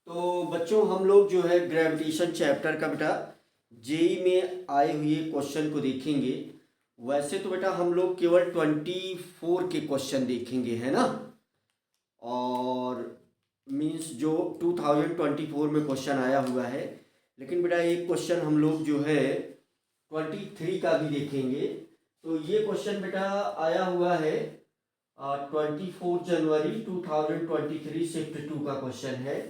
तो बच्चों हम लोग जो है ग्रेविटेशन चैप्टर का बेटा जेई में आए हुए क्वेश्चन को देखेंगे। वैसे तो बेटा हम लोग केवल 24 के क्वेश्चन देखेंगे, है ना। और मींस जो 2024 में क्वेश्चन आया हुआ है, लेकिन बेटा एक क्वेश्चन हम लोग जो है 23 का भी देखेंगे। तो ये क्वेश्चन बेटा आया हुआ है 24 जनवरी 2023 शिफ्ट 2 का क्वेश्चन है।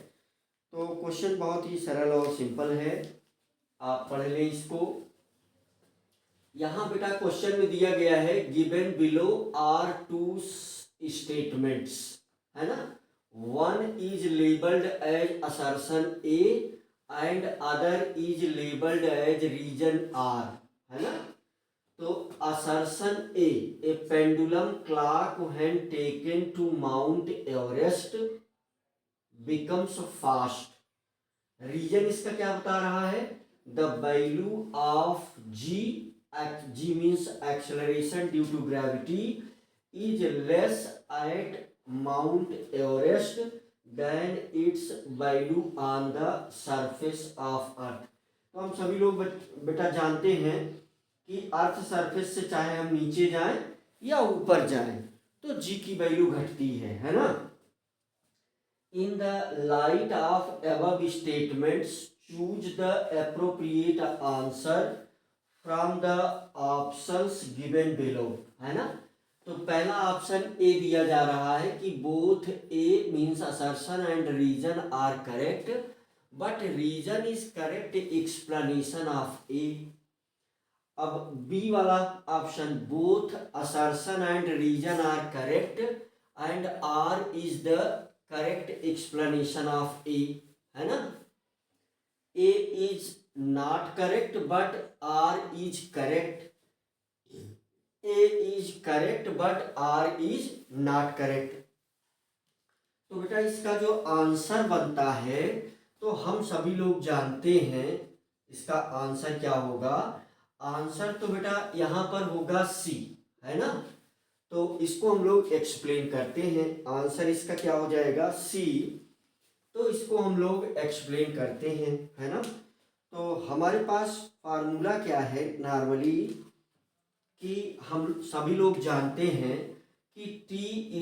तो क्वेश्चन बहुत ही सरल और सिंपल है, आप पढ़ लें इसको। यहाँ बेटा क्वेश्चन में दिया गया है given below are two statements, है ना। One is labelled as assertion A and other is labelled as reason R, है ना। तो assertion A pendulum clock when taken to Mount Everest becomes fast. Reason इसका क्या बता रहा है, the value of g, g means acceleration due to gravity, is less at Mount Everest than its value on the surface of earth. तो हम सभी लोग बेटा जानते हैं कि अर्थ सरफेस से चाहे हम नीचे जाएं या ऊपर जाएं तो जी की वैल्यू घटती है ना। In the light of above statements, choose the appropriate answer from the options given below, है ना। तो पहला ऑप्शन ए दिया जा रहा है कि both A means assertion and reason are correct, but reason is correct explanation of A. अब बी वाला option both assertion and reason are correct and R is the correct explanation of A, है ना। A is not correct but R is correct, A is correct but R is not correct. तो बेटा इसका जो answer बनता है तो हम सभी लोग जानते हैं इसका आंसर क्या होगा। आंसर तो बेटा यहां पर होगा सी, है ना। तो इसको हम लोग एक्सप्लेन करते हैं। आंसर इसका क्या हो जाएगा, सी। तो इसको हम लोग एक्सप्लेन करते हैं, है ना। तो हमारे पास फार्मूला क्या है नॉर्मली कि हम सभी लोग जानते हैं कि T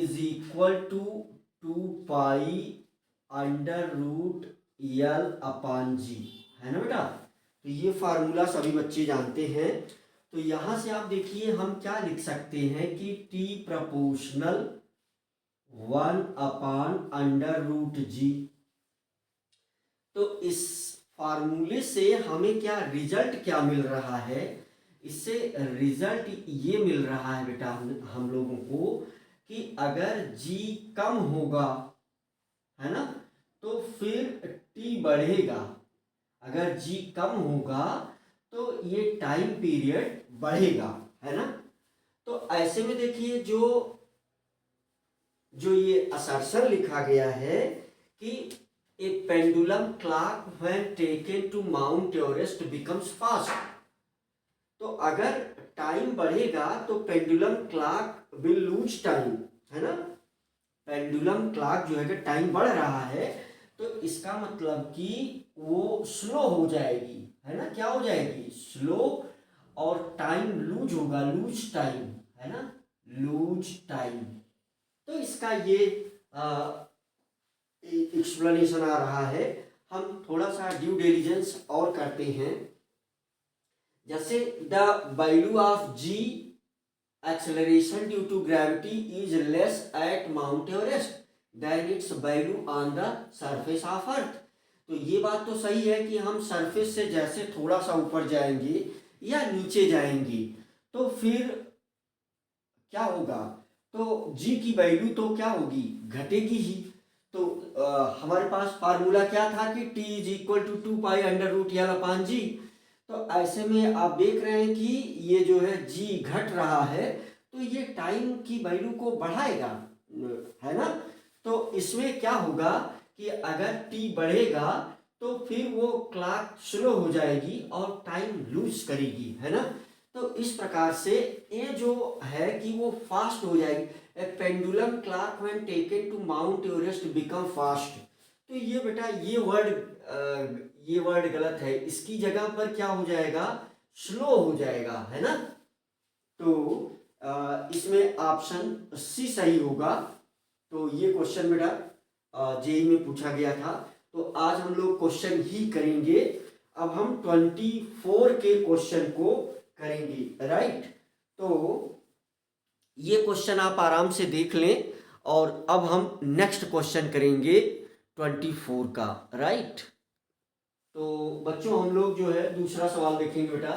is equal to 2 pi under root L upon g, है ना बेटा। तो ये फार्मूला सभी बच्चे जानते हैं। तो यहां से आप देखिए हम क्या लिख सकते हैं कि T प्रपोर्शनल 1/√g। तो इस फार्मूले से हमें क्या रिजल्ट क्या मिल रहा है, इससे रिजल्ट ये मिल रहा है बेटा हम लोगों को कि अगर g कम होगा, है ना, तो फिर t बढ़ेगा। अगर g कम होगा तो ये टाइम पीरियड बढ़ेगा, है ना। तो ऐसे में देखिए जो ये असर्शन लिखा गया है कि a pendulum clock when taken to Mount Everest becomes fast. तो अगर टाइम बढ़ेगा तो pendulum clock will lose time, है ना। पेंडुलम क्लॉक जो है कि टाइम बढ़ रहा है तो इसका मतलब कि वो स्लो हो जाएगी, है ना। क्या हो जाएगी, स्लो। और टाइम लूज होगा, लूज टाइम, है ना, लूज टाइम। तो इसका ये एक्सप्लेनेशन आ रहा है। हम थोड़ा सा ड्यू डिलिजेंस और करते हैं। जैसे the value of g acceleration due to gravity is less at Mount Everest than its value on the surface of earth. तो ये बात तो सही है कि हम सरफेस से जैसे थोड़ा सा ऊपर जाएंगे या नीचे जाएंगे तो फिर क्या होगा, तो जी की वैल्यू तो क्या होगी, घटेगी ही। तो हमारे पास फार्मूला क्या था कि T is equal to 2 pi under root L upon g. तो ऐसे में आप देख रहे हैं कि ये जो है जी घट रहा है तो ये टाइम की वैल्यू को बढ़ाएगा, है ना। तो इसमें क्या होगा कि अगर टी बढ़ेगा तो फिर वो क्लॉक स्लो हो जाएगी और टाइम लूज करेगी, है ना। तो इस प्रकार से ये जो है कि वो फास्ट हो जाएगी। A pendulum clock when taken to Mount Everest become fast. तो ये बेटा ये वर्ड गलत है, इसकी जगह पर क्या हो जाएगा, स्लो हो जाएगा, है ना। तो इसमें ऑप्शन सी सही होगा। तो ये क्वेश्चन बेटा जेई में पूछा गया था। तो आज हम लोग क्वेश्चन ही करेंगे। अब हम 24 के क्वेश्चन को करेंगे, राइट। तो ये क्वेश्चन आप आराम से देख लें और अब हम नेक्स्ट क्वेश्चन करेंगे 24 का, राइट। तो बच्चों हम लोग जो है दूसरा सवाल देखेंगे बेटा।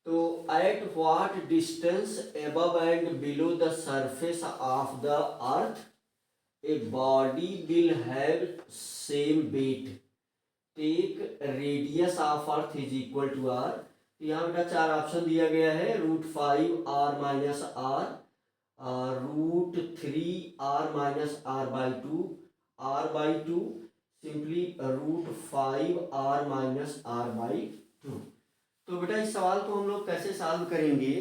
तो at what distance above and below the surface of the earth a body will have same weight, take radius of earth is equal to R. तो यहाँ बेटा चार ऑप्शन दिया गया है, √5r-r, √3r-r/2, r/2, simply √5r-r/2। तो बेटा इस सवाल को हम लोग कैसे सॉल्व करेंगे।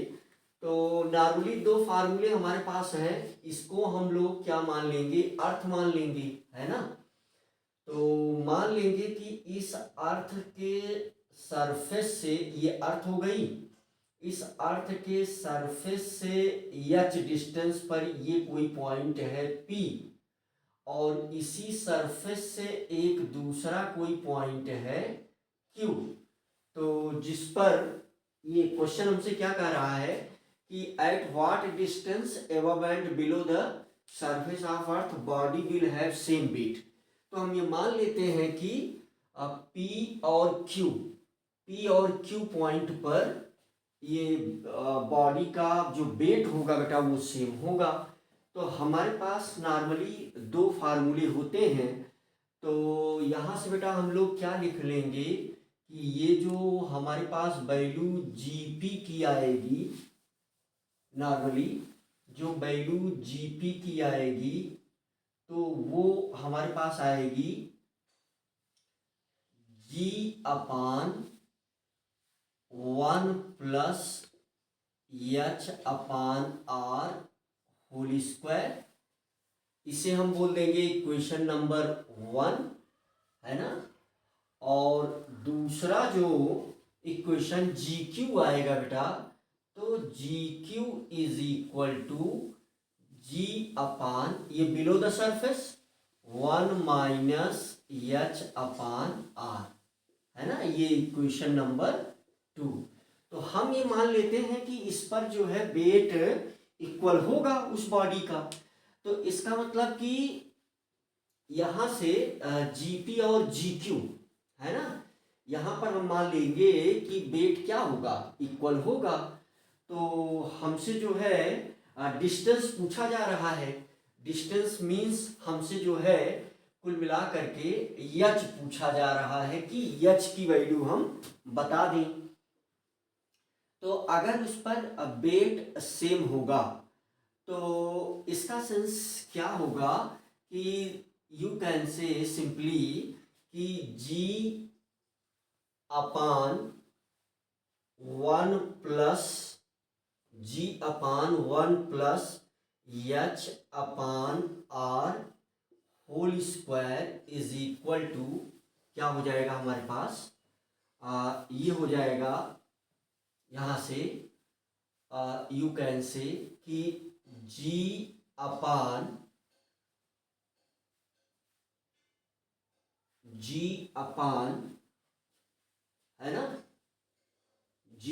तो नॉर्मली दो फार्मूले हमारे पास है, इसको हम लोग क्या मान लेंगे, अर्थ मान लेंगे, है ना। तो मान लेंगे कि इस अर्थ के सरफेस से, ये अर्थ हो गई, इस अर्थ के सरफेस से h डिस्टेंस पर ये कोई पॉइंट है P, और इसी सरफेस से एक दूसरा कोई पॉइंट है Q। तो जिस पर ये क्वेश्चन हमसे क्या कह रहा है कि at what distance above and below the surface of earth body will have same weight. तो हम ये मान लेते हैं कि P और Q पॉइंट पर ये बॉडी का जो वेट होगा बेटा वो सेम होगा। तो हमारे पास नॉर्मली दो फार्मूले होते हैं। तो यहाँ से बेटा हम लोग क्या लिख लेंगे कि ये जो हमारे पास वैल्यू जीपी की आएगी, नॉर्मली जो वैल्यू जीपी की आएगी तो वो हमारे पास आएगी G/1 + H/r होल स्क्वायर। इसे हम बोल देंगे इक्वेशन नंबर 1, है ना। और दूसरा जो इक्वेशन GQ आएगा बेटा, तो GQ is equal to G/, ये बिलो द सरफेस 1 - H/r, है ना, ये इक्वेशन नंबर 2। तो हम ये मान लेते हैं कि इस पर जो है वेट इक्वल होगा उस बॉडी का। तो इसका मतलब कि यहाँ से जीपी और जीक्यू, है ना, यहाँ पर हम मान लेंगे कि वेट क्या होगा, इक्वल होगा। तो हमसे जो है डिस्टेंस पूछा जा रहा है। डिस्टेंस मीन्स हमसे जो है कुल मिला करके एच पूछा जा रहा है कि एच की वैल्यू हम बता दें। तो अगर उस पर वेट सेम होगा तो इसका सेंस क्या होगा कि यू कैन से सिंपली कि G/1 + H/r whole square is equal to क्या हो जाएगा हमारे पास, ये हो जाएगा यहाँ से यू कैन से कि G/, है ना, G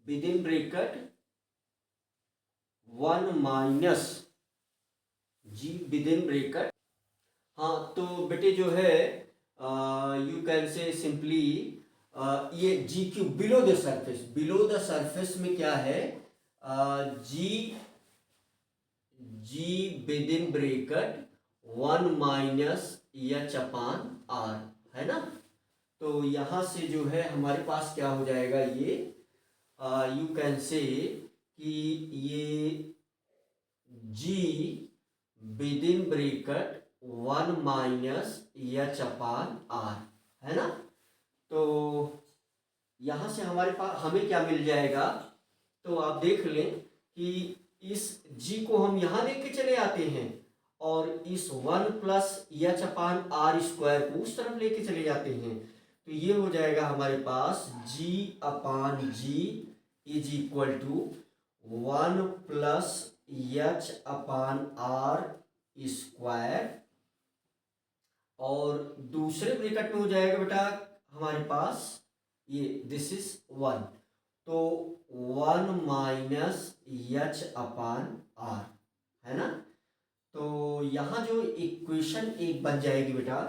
within bracket 1 - G within bracket. हाँ तो बेटे जो है यू कैन से सिंपली ये GQ बिलो द सरफेस में क्या है, G विदिन ब्रैकेट 1 - H/r, है ना। तो यहाँ से जो है हमारे पास क्या हो जाएगा, ये यू कैन से कि ये G विदिन ब्रैकेट 1 - H/r, है ना। तो यहाँ से हमारे पास हमें क्या मिल जाएगा, तो आप देख लें कि इस G को हम यहाँ लेके चले आते हैं और इस 1+h/r² को उस तरफ लेके चले जाते हैं, तो ये हो जाएगा हमारे पास g/g is equal to 1+h/r², और दूसरे ब्रैकेट में हो जाएगा बेटा हमारे पास ये दिस इज 1, तो 1-h/r है ना। तो यहाँ जो इक्वेशन एक बन जाएगी बेटा,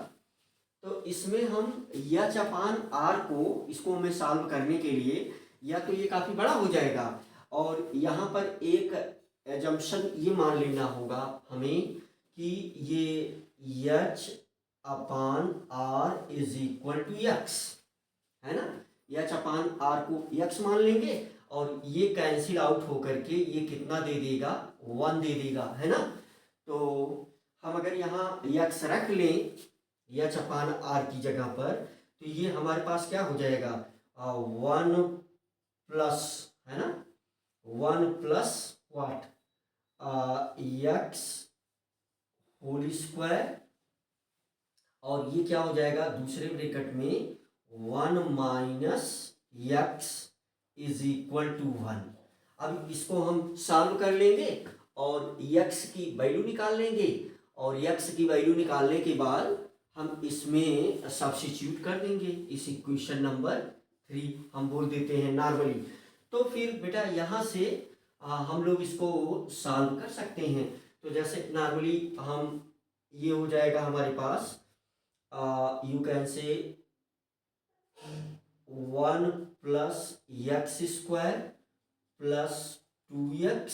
तो इसमें हम h/r को इसको हमें सॉल्व करने के लिए, या तो ये काफ़ी बड़ा हो जाएगा, और यहाँ पर एक एजम्पशन ये मान लेना होगा हमें कि ये h/r is equal to x है ना। h/r को x मान लेंगे और ये कैंसिल आउट होकर के ये कितना दे देगा, 1 दे देगा, है ना। तो हम अगर यहाँ x रख लें h/r की जगह पर, तो ये हमारे पास क्या हो जाएगा, 1 प्लस, है ना, 1 plus what, x whole square, और ये क्या हो जाएगा दूसरे ब्रैकेट में 1-x इज इक्वल टू 1। अब इसको हम सॉल्व कर लेंगे और x की वैल्यू निकाल लेंगे, और x की वैल्यू निकालने के बाद हम इसमें सब्स्टिट्यूट कर देंगे इस इक्वेशन नंबर 3, हम बोल देते हैं नॉर्मली। तो फिर बेटा यहाँ से हम लोग इसको सॉल्व कर सकते हैं। तो जैसे नॉर्मली हम, ये हो जाएगा हमारे पास, यू कैन से 1+x² प्लस 2x,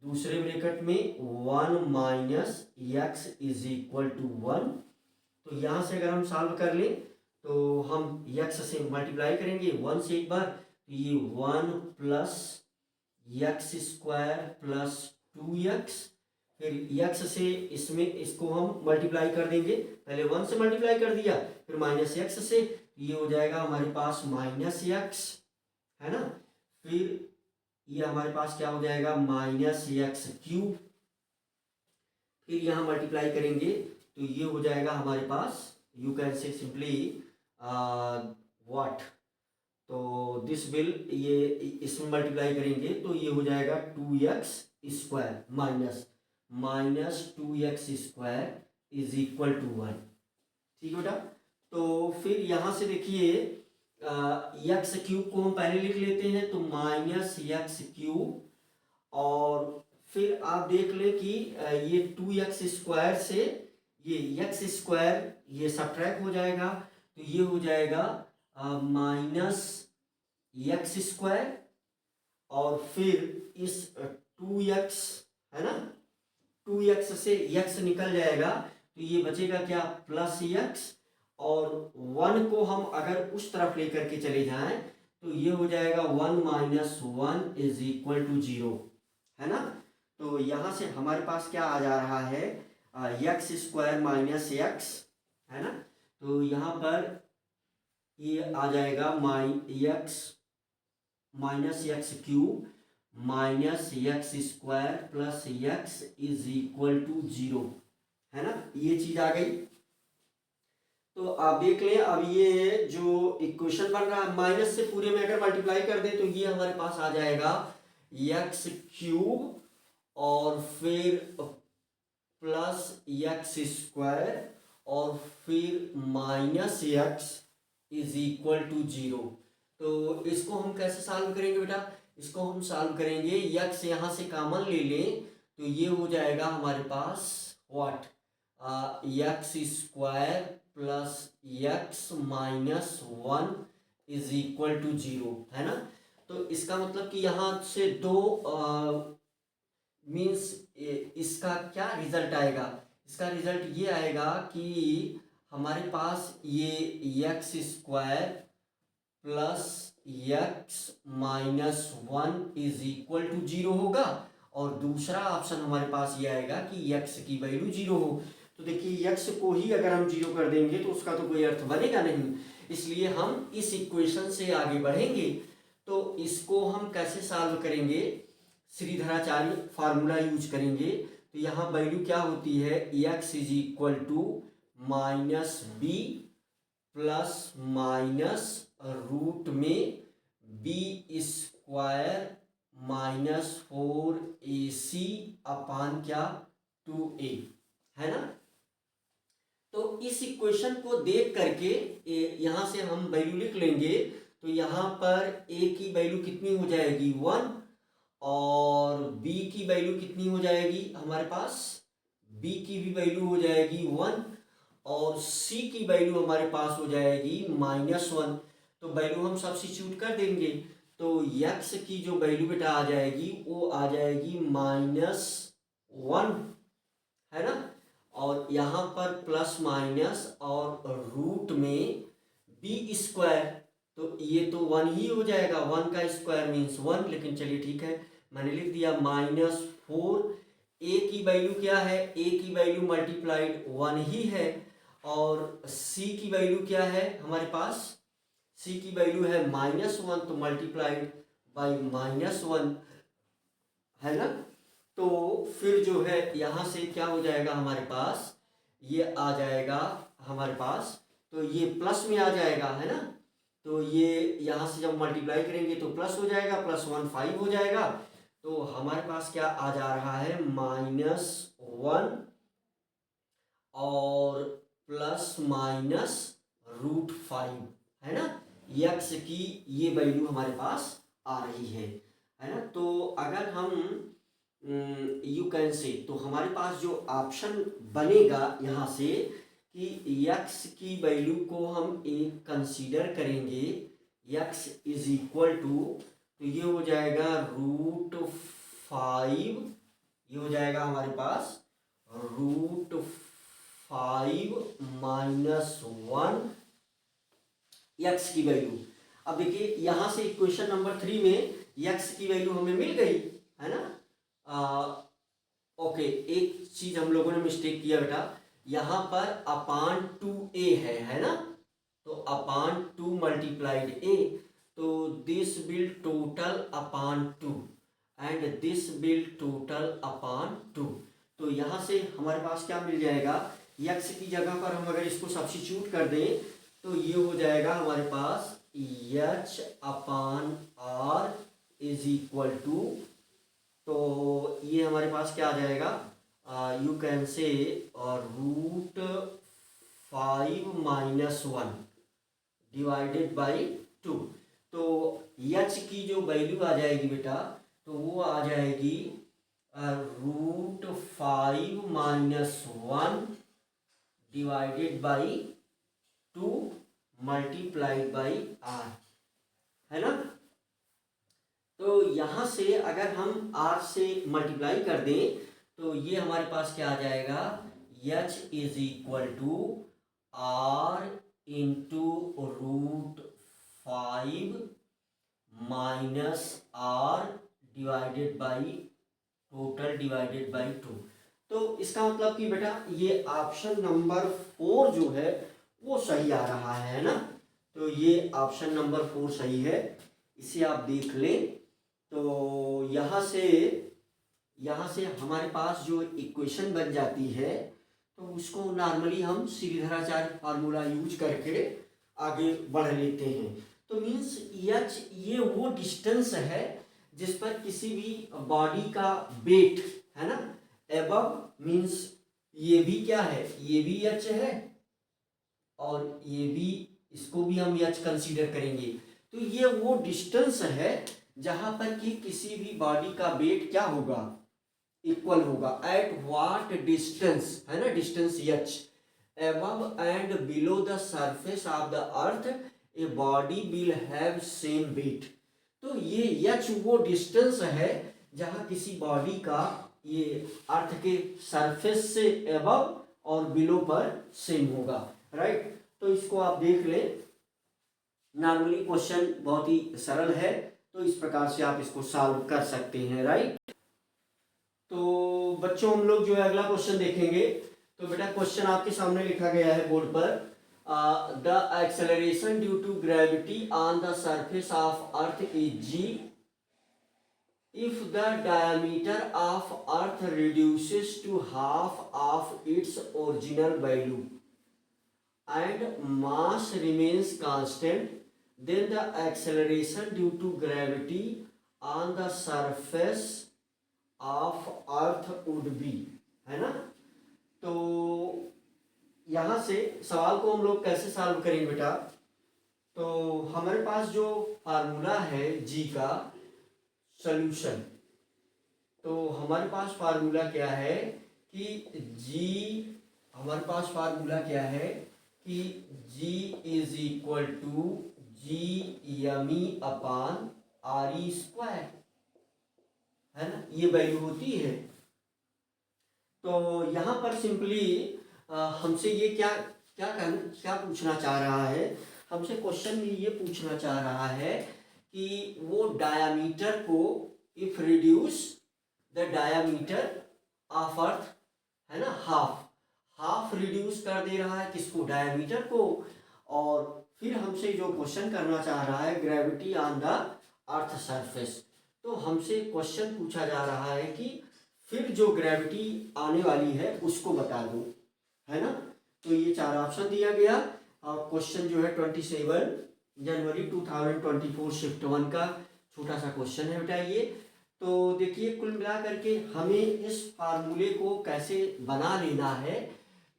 दूसरे ब्रैकेट में 1-x इज इक्वल टू 1। तो यहाँ से अगर हम सॉल्व कर लें तो हम x से मल्टीप्लाई करेंगे 1 से एक बार, तो ये 1+x² प्लस 2x, फिर x से इसमें इसको हम मल्टीप्लाई कर देंगे, पहले 1 से मल्टीप्लाई कर दिया, फिर -x से, ये हो जाएगा हमारे पास -x, है ना। फिर ये हमारे पास क्या हो जाएगा -x³, फिर यहाँ मल्टीप्लाई करेंगे तो ये हो जाएगा हमारे पास, you can say simply what, तो दिस विल, ये इसमें मल्टीप्लाई करेंगे तो ये हो जाएगा 2x² minus 2x² is equal to 1। ठीक है बेटा। तो फिर यहाँ से देखिए x³ को हम पहले लिख लेते हैं, तो -x³, और फिर आप देख लें कि ये 2x² से ये x² ये सब्ट्रैक्ट हो जाएगा, तो ये हो जाएगा -x², और फिर इस 2x, है ना, 2x से x निकल जाएगा, तो ये बचेगा क्या, +x, और 1 को हम अगर उस तरफ लेकर के चले जाएं तो ये हो जाएगा 1-1 इज इक्वल टू 0, है ना। तो यहाँ से हमारे पास क्या आ जा रहा है, x² माइनस x, है ना। तो यहाँ पर ये आ जाएगा x minus x³ minus x² plus x is equal to 0, है ना, ये चीज आ गई। तो आप देख लें, अब ये जो इक्वेशन बन रहा है, माइनस से पूरे में अगर मल्टीप्लाई कर दें तो ये हमारे पास आ जाएगा x³ और फिर प्लस x² और फिर minus x is equal to 0। तो इसको हम कैसे सॉल्व करेंगे बेटा, इसको हम सॉल्व करेंगे, x यहाँ से कॉमन ले लें तो ये हो जाएगा हमारे पास what, x² plus x minus 1 is equal to 0, है ना। तो इसका मतलब कि यहाँ से दो मीन्स इसका क्या रिजल्ट आएगा, इसका रिजल्ट ये आएगा कि हमारे पास ये x² plus x minus 1 is equal to 0 होगा, और दूसरा ऑप्शन हमारे पास ये आएगा कि x की वैल्यू 0 हो। तो देखिए x को ही अगर हम 0 कर देंगे तो उसका तो कोई अर्थ बनेगा नहीं, इसलिए हम इस इक्वेशन से आगे बढ़ेंगे। तो इसको हम कैसे सॉल्व करेंगे, श्रीधराचार्य फार्मूला यूज करेंगे। तो यहाँ वैल्यू क्या होती है, x is equal to minus b plus minus root में b square minus 4ac upon क्या 2a, है ना। तो इस इक्वेशन को देख करके यहाँ से हम वैल्यू लिख लेंगे। तो यहाँ पर a की वैल्यू कितनी हो जाएगी 1 और b की वैल्यू कितनी हो जाएगी हमारे पास, b की भी वैल्यू हो जाएगी 1 और c की वैल्यू हमारे पास हो जाएगी -1। तो वैल्यू हम सब्स्टिट्यूट कर देंगे। तो x की जो वैल्यू बेटा आ जाएगी वो आ जाएगी -1, है ना। और यहाँ पर प्लस माइनस और रूट में बी स्क्वायर, तो ये तो 1 ही हो जाएगा, 1 का स्क्वायर मीन्स 1, लेकिन चलिए ठीक है मैंने लिख दिया -4। ए की वैल्यू क्या है, ए की वैल्यू मल्टीप्लाइड 1 ही है और सी की वैल्यू क्या है हमारे पास, सी की वैल्यू है -1, तो मल्टीप्लाइड बाई -1, है ना। तो फिर जो है यहाँ से क्या हो जाएगा हमारे पास, ये आ जाएगा हमारे पास, तो ये प्लस में आ जाएगा, है ना। तो ये यहाँ से जब मल्टीप्लाई करेंगे तो प्लस हो जाएगा, +1 5 हो जाएगा। तो हमारे पास क्या आ जा रहा है -1 और प्लस माइनस √5, है ना। यक्स की ये वैल्यू हमारे पास आ रही है ना। तो अगर हम यू कैन से, तो हमारे पास जो ऑप्शन बनेगा यहाँ से कि यक्स की वैल्यू को हम एक कंसीडर करेंगे, यक्स इज इक्वल टू, तो ये हो जाएगा √5, ये हो जाएगा हमारे पास √5 -1 यक्स की वैल्यू। अब देखिए यहाँ से इक्वेशन नंबर 3 में यक्स की वैल्यू हमें मिल गई, है ना। ओके, एक चीज हम लोगों ने मिस्टेक किया बेटा, यहाँ पर अपान 2a है ना। तो अपान 2 मल्टीप्लाइड a, तो this will total upon 2 and this will total upon 2। तो यहाँ से हमारे पास क्या मिल जाएगा, यक्स की जगह पर हम अगर इसको सब्स्टिट्यूट कर दें तो ये हो जाएगा हमारे पास h upon r is equal to, तो ये हमारे पास क्या आ जाएगा, यू कैन से √5 - 1 डिवाइडेड बाई 2। तो h की जो वैल्यू आ जाएगी बेटा, तो वो आ जाएगी √5 - 1 divided by 2 multiplied by r, है ना। तो यहाँ से अगर हम r से मल्टीप्लाई कर दें तो ये हमारे पास क्या आ जाएगा, h is equal to r into √5 -r divided by total divided by 2। तो इसका मतलब कि बेटा ये ऑप्शन नंबर 4 जो है वो सही आ रहा है ना। तो ये ऑप्शन नंबर 4 सही है, इसे आप देख लें। तो यहाँ से हमारे पास जो इक्वेशन बन जाती है तो उसको नॉर्मली हम श्रीधराचार्य फार्मूला यूज करके आगे बढ़ लेते हैं। तो मीन्स एच ये वो डिस्टेंस है जिस पर किसी भी बॉडी का वेट, है ना, एबव मीन्स ये भी क्या है, ये भी एच है और ये भी, इसको भी हम एच कंसीडर करेंगे। तो ये वो डिस्टेंस है जहां पर कि किसी भी बॉडी का वेट क्या होगा, इक्वल होगा। एट व्हाट डिस्टेंस, है ना, distance H above and below the surface of the earth a body will have same weight। तो ये एच वो डिस्टेंस है जहां किसी बॉडी का ये अर्थ के सरफेस से above और बिलो पर सेम होगा, राइट। तो इसको आप देख लें, नॉर्मली क्वेश्चन बहुत ही सरल है, तो इस प्रकार से आप इसको सॉल्व कर सकते हैं, राइट। तो बच्चों हम लोग जो है अगला क्वेश्चन देखेंगे। तो बेटा क्वेश्चन आपके सामने लिखा गया है बोर्ड पर, the acceleration due to gravity on the surface of earth is g if the diameter of earth reduces to half of its original value and mass remains constant, then the acceleration due to gravity on the surface of earth would be, है ना। तो यहाँ से सवाल को हम लोग कैसे सॉल्व करेंगे बेटा। तो हमारे पास जो फार्मूला है जी का सॉल्यूशन, तो हमारे पास फार्मूला क्या है कि जी, हमारे पास फार्मूला क्या है कि G is equal to G M E upon R E square, है ना, ये वैल्यू होती है। तो यहाँ पर सिंपली हमसे ये क्या पूछना चाह रहा है, हमसे क्वेश्चन में ये पूछना चाह रहा है कि वो डायामीटर को if reduce the diameter of earth, है ना, हाफ रिड्यूस कर दे रहा है किसको, डायामीटर को। और फिर हमसे जो क्वेश्चन करना चाह रहा है gravity on the earth surface, तो हमसे क्वेश्चन पूछा जा रहा है कि फिर जो ग्रेविटी आने वाली है उसको बता दो, है ना। तो ये 4 ऑप्शन दिया गया। क्वेश्चन जो है 27 जनवरी 2024 शिफ्ट 1 का छोटा सा क्वेश्चन है बेटा ये। तो देखिए कुल मिला करके हमें इस फार्मूले को कैसे बना लेना है।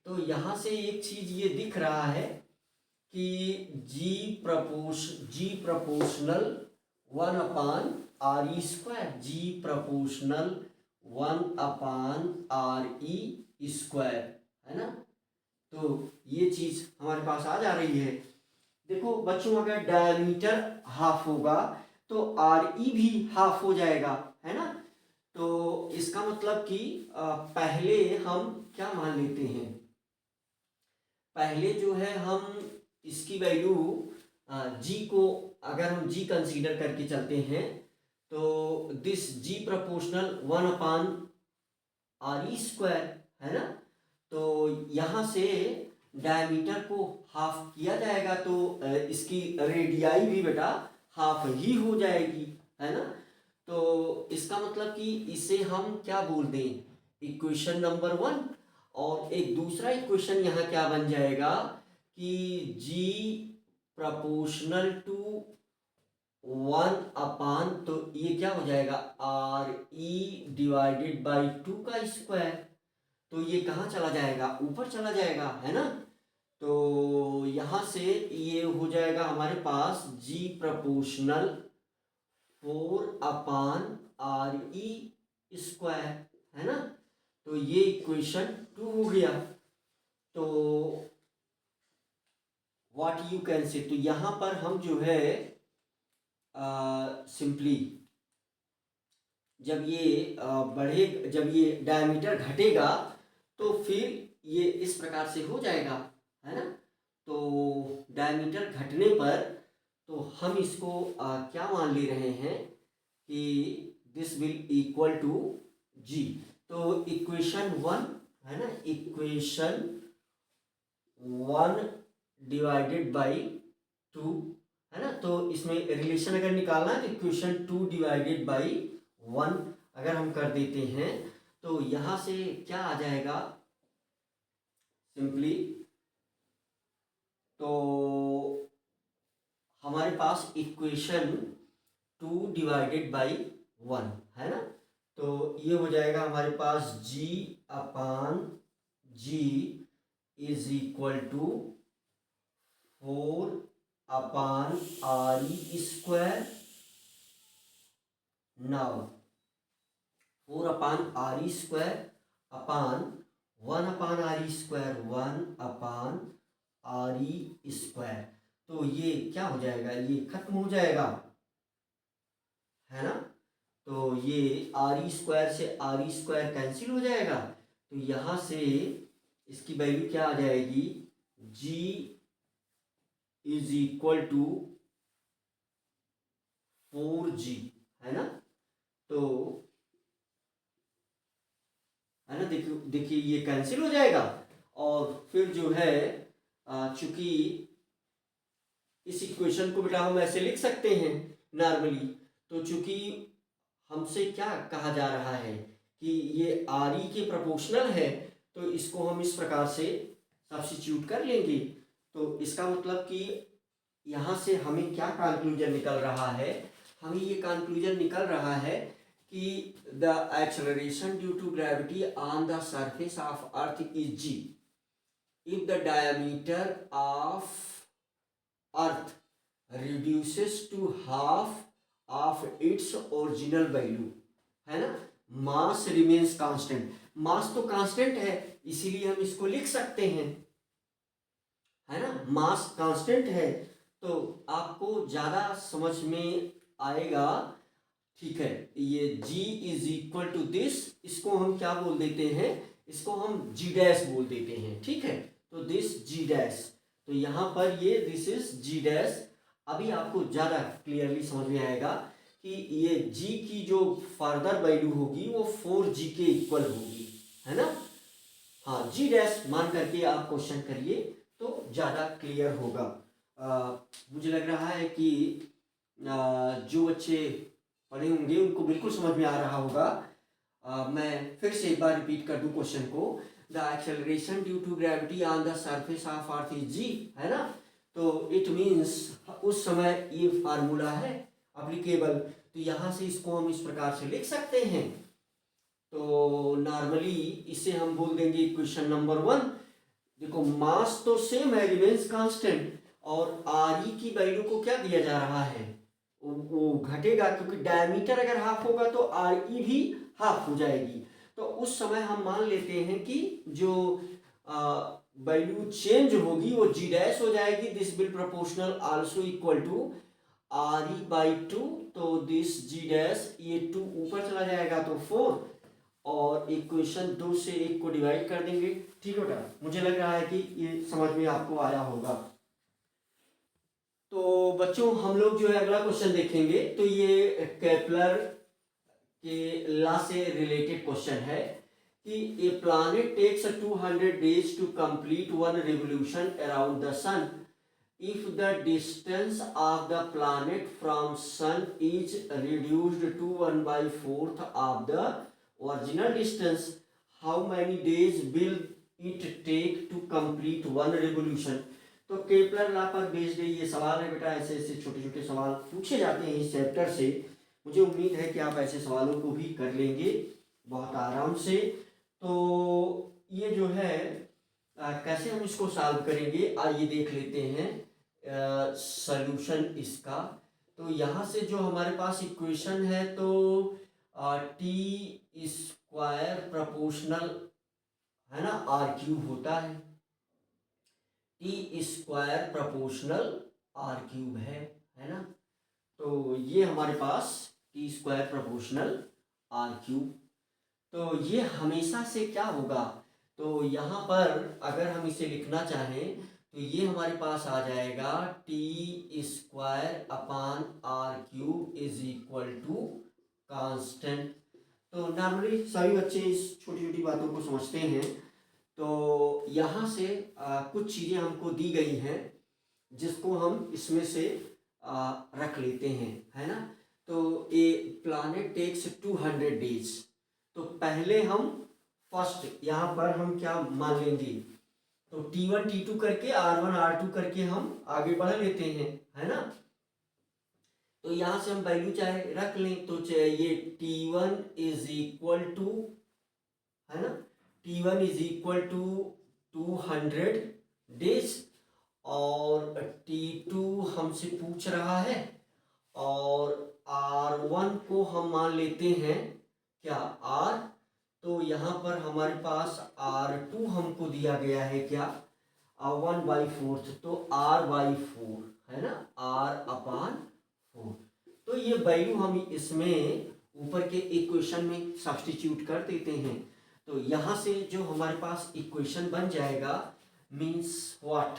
तो यहाँ से एक चीज ये दिख रहा है कि जी proportional 1 upon R E square, जी proportional 1 upon R E square, है ना। तो ये चीज हमारे पास आ जा रही है। देखो बच्चों, अगर डायमीटर हाफ होगा तो आर ई भी हाफ हो जाएगा, है ना। तो इसका मतलब कि पहले हम क्या मान लेते हैं, पहले जो है हम इसकी वैल्यू जी को अगर हम जी कंसीडर करके चलते हैं तो this g proportional 1 upon R E square, है ना। तो यहाँ से डायमीटर को हाफ किया जाएगा तो इसकी रेडियाई भी बेटा हाफ ही हो जाएगी, है ना। तो इसका मतलब कि इसे हम क्या बोल दें, इक्वेशन नंबर 1। और एक दूसरा इक्वेशन यहाँ क्या बन जाएगा कि जी प्रपोर्शनल टू 1 अपान, तो ये क्या हो जाएगा आर ई डिवाइडेड बाई 2 का स्क्वायर। तो ये कहाँ चला जाएगा, ऊपर चला जाएगा, है ना। तो यहाँ से ये हो जाएगा हमारे पास जी proportional 4 upon R E square, है ना। तो ये इक्वेशन 2 हो गया। तो व्हाट यू कैन से, तो यहाँ पर हम जो है सिंपली जब ये जब ये डायमीटर घटेगा तो फिर ये इस प्रकार से हो जाएगा, है ना। तो डायमीटर घटने पर तो हम इसको क्या मान ले रहे हैं कि दिस विल इक्वल टू जी। तो इक्वेशन 1, है ना, इक्वेशन 1 डिवाइडेड बाई 2, है ना। तो इसमें रिलेशन अगर निकालना है तो इक्वेशन 2 डिवाइडेड बाई 1 अगर हम कर देते हैं तो यहाँ से क्या आ जाएगा सिंपली, तो हमारे पास इक्वेशन 2 डिवाइडेड बाई 1, है ना। तो ये हो जाएगा हमारे पास g upon g is equal to 4 upon R E square. Now 4 upon R E square upon 1 upon R E square, 1 upon R E square. तो ये क्या हो जाएगा, ये खत्म हो जाएगा, है ना। तो ये आर ई स्क्वायर से आर ई स्क्वायर कैंसिल हो जाएगा। तो यहाँ से इसकी वैल्यू क्या आ जाएगी, g is equal to 4g, है ना। तो है ना, देखिए ये कैंसिल हो जाएगा। और फिर जो है चूंकि इस इक्वेशन को बेटा हम ऐसे लिख सकते हैं नॉर्मली, तो चूंकि हमसे क्या कहा जा रहा है कि ये आर ई के प्रोपोर्शनल है, तो इसको हम इस प्रकार से सब्स्टिट्यूट कर लेंगे। तो इसका मतलब कि यहाँ से हमें क्या कंक्लूजन निकल रहा है, हमें ये कंक्लूजन निकल रहा है कि the acceleration due to gravity on the surface of earth is g if the diameter of earth reduces to half of its original value, है ना, mass remains constant। mass तो constant है, इसीलिए हम इसको लिख सकते हैं, है ना, mass constant है, तो आपको ज़्यादा समझ में आएगा। ठीक है, ये g is equal to this, इसको हम क्या बोल देते हैं, इसको हम g डैश बोल देते हैं। ठीक है, तो दिस g डैश, तो यहाँ पर ये दिस इज g डैश। अभी आपको ज़्यादा क्लियरली समझ में आएगा कि ये g की जो फर्दर वैल्यू होगी वो 4g के इक्वल होगी, है ना। हाँ, g डैश मान करके आप क्वेश्चन करिए तो ज़्यादा क्लियर होगा। मुझे लग रहा है कि जो बच्चे पढ़े होंगे उनको बिल्कुल समझ में आ रहा होगा। मैं फिर से एक बार रिपीट कर दूं क्वेश्चन को। The acceleration due to gravity on the surface of earth is G, है ना, तो इट मीन्स उस समय ये फार्मूला है अप्लीकेबल, तो यहाँ से इसको हम इस प्रकार से लिख सकते हैं। तो नॉर्मली इसे हम बोल देंगे इक्वेशन नंबर 1। देखो मास तो सेम है, रिमेन्स कांस्टेंट, और आर ई की वैल्यू को क्या दिया जा रहा है, वो घटेगा, क्योंकि डायमीटर अगर हाफ होगा तो आर ई भी हाफ हो जाएगी। तो उस समय हम मान लेते हैं कि जो वैल्यू चेंज होगी वो जी डैश हो जाएगी। This will proportional also equal to R E by 2, तो दिस जी डैश, ये 2 ऊपर चला जाएगा तो 4, और इक्वेशन 2 से 1 को डिवाइड कर देंगे। ठीक है बेटा, मुझे लग रहा है कि ये समझ में आपको आया होगा। तो बच्चों हम लोग जो है अगला क्वेश्चन देखेंगे, तो ये केपलर के लॉ से रिलेटेड क्वेश्चन है कि a planet takes 200 days to complete one revolution around the sun. If the distance of the planet from sun is reduced to 1/4 of the original distance, how many days will it take to complete one revolution? तो Kepler law पर based ये सवाल है बेटा। ऐसे ऐसे छोटे छोटे सवाल पूछे जाते हैं इस चैप्टर से। मुझे उम्मीद है कि आप ऐसे सवालों को भी कर लेंगे बहुत आराम से। तो ये जो है कैसे हम इसको सॉल्व करेंगे, आइए देख लेते हैं सॉल्यूशन इसका। तो यहाँ से जो हमारे पास इक्वेशन है, तो टी स्क्वायर प्रोपोर्शनल, है ना, आर क्यूब होता है। T square proportional R cube है ना। तो ये हमारे पास T square proportional R cube, तो ये हमेशा से क्या होगा, तो यहाँ पर अगर हम इसे लिखना चाहें तो ये हमारे पास आ जाएगा T square upon R cube is equal to constant. तो नॉर्मली सभी बच्चे इस छोटी छोटी बातों को समझते हैं। तो यहाँ से कुछ चीज़ें हमको दी गई हैं जिसको हम इसमें से रख लेते हैं, है ना। तो ए प्लैनेट टेक्स 200 days, तो पहले हम फर्स्ट यहाँ पर हम क्या मान लेंगे, तो T1 T2 करके R1 R2 करके हम आगे बढ़ लेते हैं, है ना। तो यहाँ से हम वैल्यू चाहे रख लें, तो चाहिए T1 इज इक्वल टू, है ना, T1 is equal to 200 days, और T2 हमसे पूछ रहा है, और R1 को हम मान लेते हैं क्या R, तो यहाँ पर हमारे पास R2 हमको दिया गया है क्या 1/4, तो R/4, है ना, R/4। तो ये वैल्यू हम इसमें ऊपर के इक्वेशन में सब्स्टिट्यूट कर देते हैं। तो यहाँ से जो हमारे पास इक्वेशन बन जाएगा मीन्स व्हाट,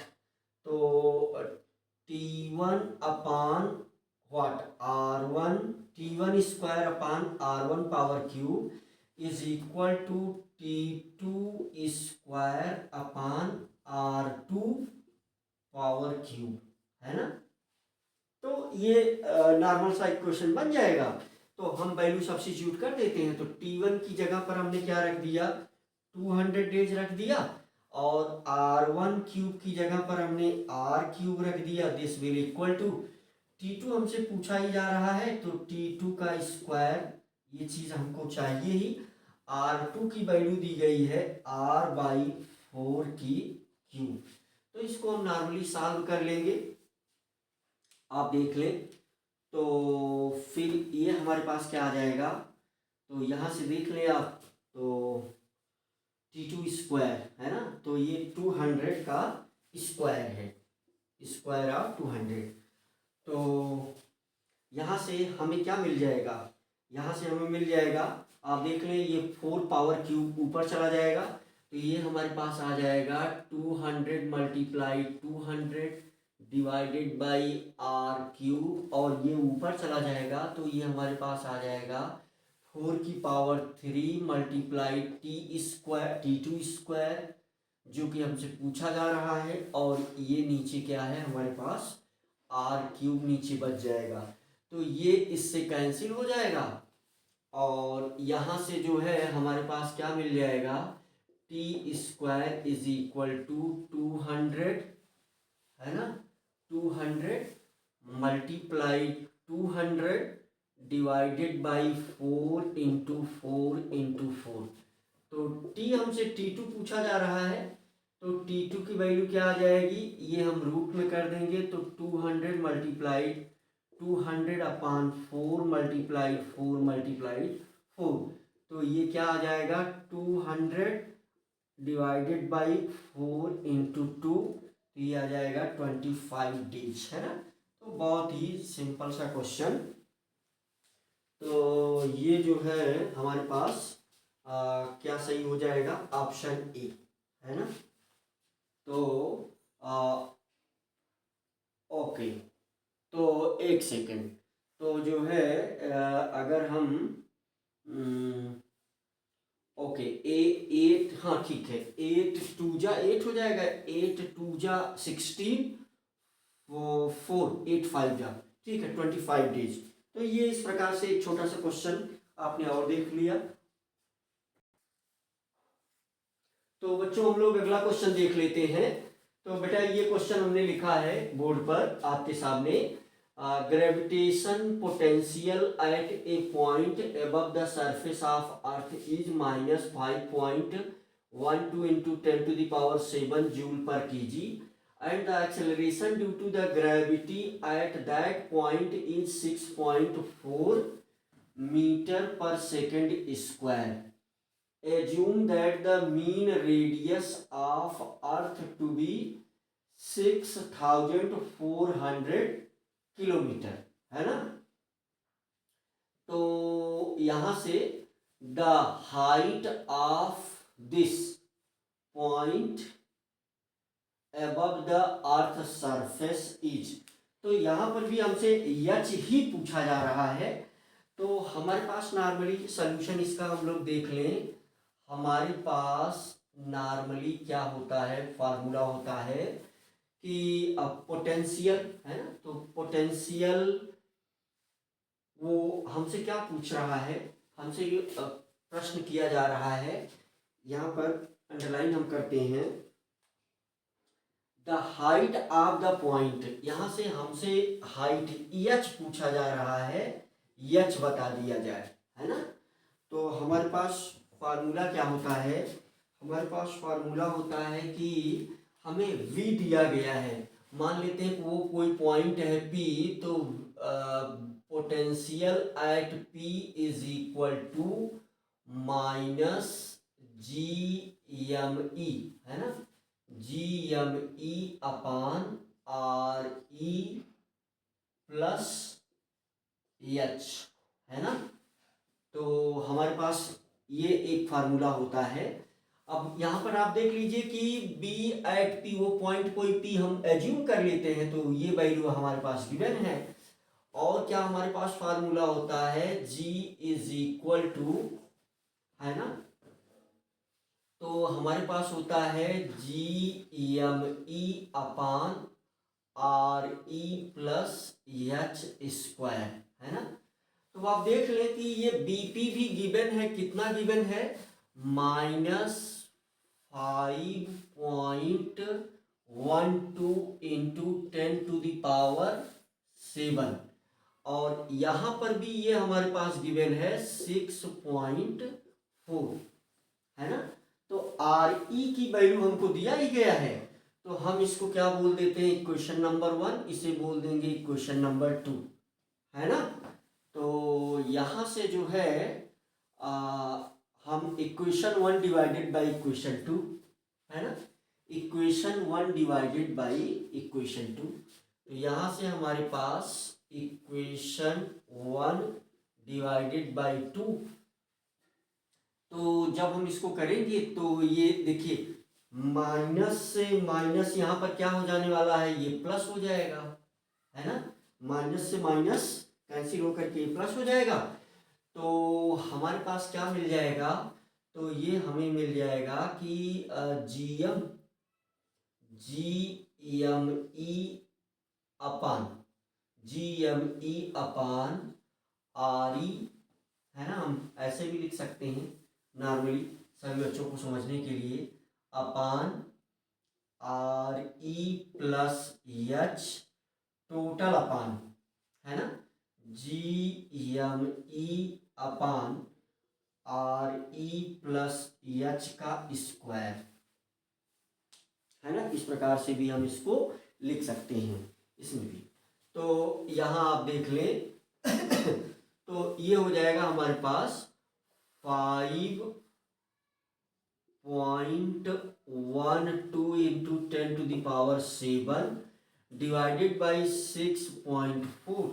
तो T1 upon what R1, T1 square upon R1 power cube is equal to T2 square upon R2 power cube, है ना। तो ये नॉर्मल सा इक्वेशन बन जाएगा। तो हम वैल्यू सब्स्टिट्यूट कर देते हैं। तो T1 की जगह पर हमने क्या रख दिया, 200 डेज रख दिया, और R1 क्यूब की जगह पर हमने R क्यूब रख दिया। This will equal to T2 हमसे पूछा ही जा रहा है, तो T2 का स्क्वायर, ये चीज हमको चाहिए ही। R2 की वैल्यू दी गई है R/4 की क्यूब। तो इसको हम नॉर्मली सॉल्व कर लेंगे, आप देख लें। तो फिर ये हमारे पास क्या आ जाएगा, तो यहाँ से देख लें आप, तो T2 स्क्वायर है ना, तो ये 200 का स्क्वायर है, स्क्वायर ऑफ 200। तो यहाँ से हमें क्या मिल जाएगा, यहाँ से हमें मिल जाएगा, आप देख लें, ये 4 पावर क्यूब ऊपर चला जाएगा, तो ये हमारे पास आ जाएगा 200 multiply 200 divided by R cube, और ये ऊपर चला जाएगा, तो ये हमारे पास आ जाएगा 4 की पावर 3 मल्टीप्लाई T2 स्क्वायर, जो कि हमसे पूछा जा रहा है, और ये नीचे क्या है हमारे पास, R क्यूब नीचे बच जाएगा। तो ये इससे कैंसिल हो जाएगा, और यहाँ से जो है हमारे पास क्या मिल जाएगा, T square is equal to 200 है ना, 200 मल्टीप्लाई 200 डिवाइडेड बाई 4 इंटू 4। तो T हमसे T2 पूछा जा रहा है, तो T2 की वैल्यू क्या आ जाएगी, ये हम रूट में कर देंगे, तो 200 मल्टीप्लाई 200 अपॉन 4 मल्टीप्लाई 4। तो ये क्या आ जाएगा, 200 डिवाइडेड बाई 4 इंटू 2, तो ये आ जाएगा 25 डेज, है ना। तो बहुत ही सिंपल सा क्वेश्चन। तो ये जो है हमारे पास क्या सही हो जाएगा, ऑप्शन ए, है ना। तो ओके, तो एक सेकेंड, तो जो है अगर हम ओके, ए 8, हाँ ठीक है, 8 2 जा 8 हो जाएगा, 8 2 जा 16, 4 8 5 जा, ठीक है, 25 डेज। तो ये इस प्रकार से एक छोटा सा क्वेश्चन आपने और देख लिया। तो बच्चों हम लोग अगला क्वेश्चन देख लेते हैं। तो बेटा ये क्वेश्चन हमने लिखा है बोर्ड पर आपके सामने, gravitation potential at A point above the surface of earth is -5.12 into 10⁻⁷ joule पर KG, and the acceleration due to the gravity at that point is 6.4 meter per second square. Assume that the mean radius of earth to be 6400 kilometre, है ना। तो यहां से the height of this point above the earth surface is, तो यहाँ पर भी हमसे एच ही पूछा जा रहा है। तो हमारे पास नॉर्मली सॉल्यूशन इसका हम लोग देख लें। हमारे पास नॉर्मली क्या होता है, फार्मूला होता है कि अब पोटेंशियल है ना, तो पोटेंशियल वो हमसे क्या पूछ रहा है, हमसे ये प्रश्न किया जा रहा है, यहाँ पर अंडरलाइन हम करते हैं, the height of the point, यहां से हमसे हाइट एच पूछा जा रहा है, एच बता दिया जाए, है ना। तो हमारे पास फार्मूला क्या होता है, हमारे पास फार्मूला होता है कि हमें v दिया गया है, मान लेते हैं कि वो कोई पॉइंट है P, तो potential at P is equal to minus GME, है ना, GME upon RE plus H, है ना। तो हमारे पास ये एक फार्मूला होता है। अब यहाँ पर आप देख लीजिए कि B एट P, वो पॉइंट कोई P हम एज्यूम कर लेते हैं, तो ये वैल्यू हमारे पास गिवन है। और क्या हमारे पास फार्मूला होता है, G इज इक्वल टू, है ना, तो हमारे पास होता है GME upon RE plus H square, है ना। तो तो आप देख लें कि ये बीपी भी गिवन है, कितना गिवन है, -5.12 इंटू 10⁻⁷ और यहाँ पर भी ये हमारे पास गिवन है 6.4, है ना। तो आर ई की वैल्यू हमको दिया ही गया है, तो हम इसको क्या बोल देते हैं, इक्वेशन नंबर 1, इसे बोल देंगे इक्वेशन नंबर 2, है ना। तो यहाँ से जो है हम इक्वेशन 1 डिवाइडेड बाई इक्वेशन 2, है ना, इक्वेशन 1 डिवाइडेड बाई इक्वेशन 2, तो यहाँ से हमारे पास इक्वेशन 1 डिवाइडेड बाई 2, तो जब हम इसको करेंगे तो ये देखिए माइनस से माइनस यहाँ पर क्या हो जाने वाला है, ये प्लस हो जाएगा, है ना, माइनस से माइनस कैंसिल होकर के प्लस हो जाएगा। तो हमारे पास क्या मिल जाएगा, तो ये हमें मिल जाएगा कि जी एम अपान आर ई, है ना, हम ऐसे भी लिख सकते हैं नॉर्मली सभी बच्चों को समझने के लिए, upon R E plus H total upon, है ना, G upon R E plus H का स्क्वायर, है ना। इस प्रकार से भी हम इसको लिख सकते हैं इसमें भी। तो यहाँ आप देख लें तो ये हो जाएगा हमारे पास 5.12 इंटू 10⁻⁷ डिवाइडेड बाई 6.4,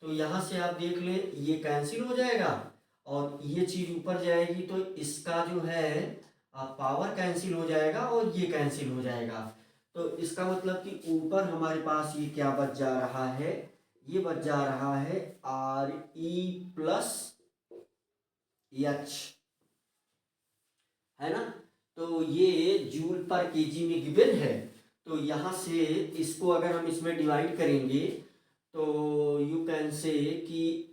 तो यहाँ से आप देख लें ये कैंसिल हो जाएगा और ये चीज ऊपर जाएगी, तो इसका जो है पावर कैंसिल हो जाएगा और ये कैंसिल हो जाएगा। तो इसका मतलब कि ऊपर हमारे पास ये क्या बच जा रहा है, ये बच जा रहा है आर ई प्लस एच, है ना। तो ये जूल पर केजी में गिवन है, तो यहाँ से इसको अगर हम इसमें डिवाइड करेंगे तो यू कैन से कि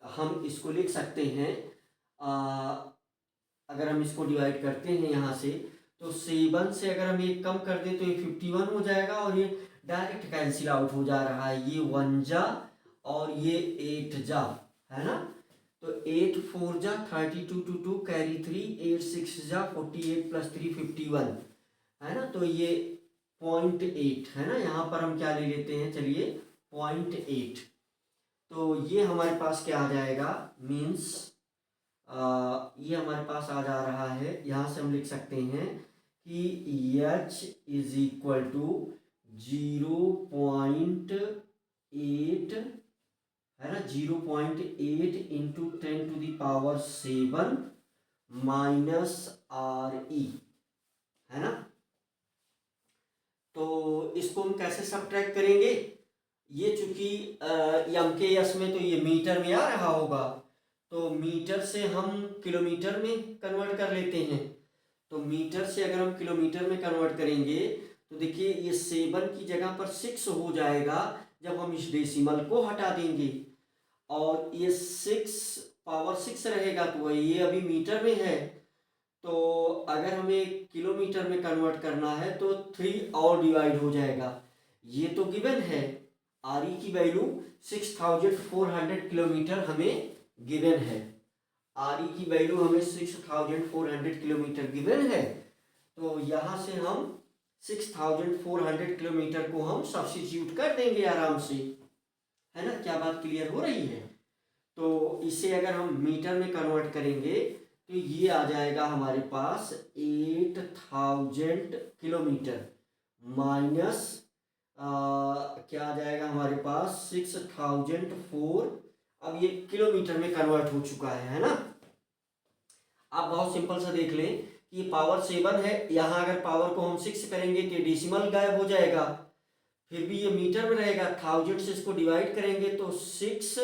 हम इसको लिख सकते हैं, अगर हम इसको डिवाइड करते हैं यहाँ से, तो 7 से अगर हम एक कम कर दें तो ये 51 हो जाएगा और ये डायरेक्ट कैंसिल आउट हो जा रहा है, ये 1 जा और ये 8 जा, है ना। तो 8 4 जा 32 टू 2 कैरी 3, 8 6 जा 48 प्लस 3 51, है ना। तो ये 0.8, है ना, यहाँ पर हम क्या ले लेते हैं, चलिए 0.8, तो ये हमारे पास क्या आ जाएगा, मीन्स ये हमारे पास आ जा रहा है, यहाँ से हम लिख सकते हैं कि H इज इक्वल टू 0.8, है ना, 0.8 इंटू 10⁻⁷ माइनस आर ई, है ना। तो इसको हम कैसे सब्ट्रैक्ट करेंगे, ये चूंकि एम के एस में तो ये मीटर में आ रहा होगा, तो मीटर से हम किलोमीटर में कन्वर्ट कर लेते हैं। तो मीटर से अगर हम किलोमीटर में कन्वर्ट करेंगे तो देखिए ये 7 की जगह पर 6 हो जाएगा जब हम इस डेसिमल को हटा देंगे, और ये 6 पावर 6 रहेगा, तो ये अभी मीटर में है, तो अगर हमें किलोमीटर में कन्वर्ट करना है तो 3 और डिवाइड हो जाएगा। ये तो गिवन है, आर ई की वैल्यू 6400 किलोमीटर हमें गिवन है, आर ई की वैल्यू हमें 6400 किलोमीटर गिवन है। तो यहाँ से हम 6400 किलोमीटर को हम सब्स्टिट्यूट कर देंगे आराम से, है ना। क्या बात क्लियर हो रही है। तो इसे अगर हम मीटर में कन्वर्ट करेंगे तो ये आ जाएगा हमारे पास 8000 किलोमीटर माइनस क्या आ जाएगा हमारे पास 6004, अब ये किलोमीटर में कन्वर्ट हो चुका है ना। आप बहुत सिंपल सा देख लें कि ये पावर 7 है, यहाँ अगर पावर को हम 6 करेंगे तो डेसिमल गायब हो जाएगा, फिर भी ये मीटर में रहेगा, 1000 से इसको डिवाइड करेंगे तो 6,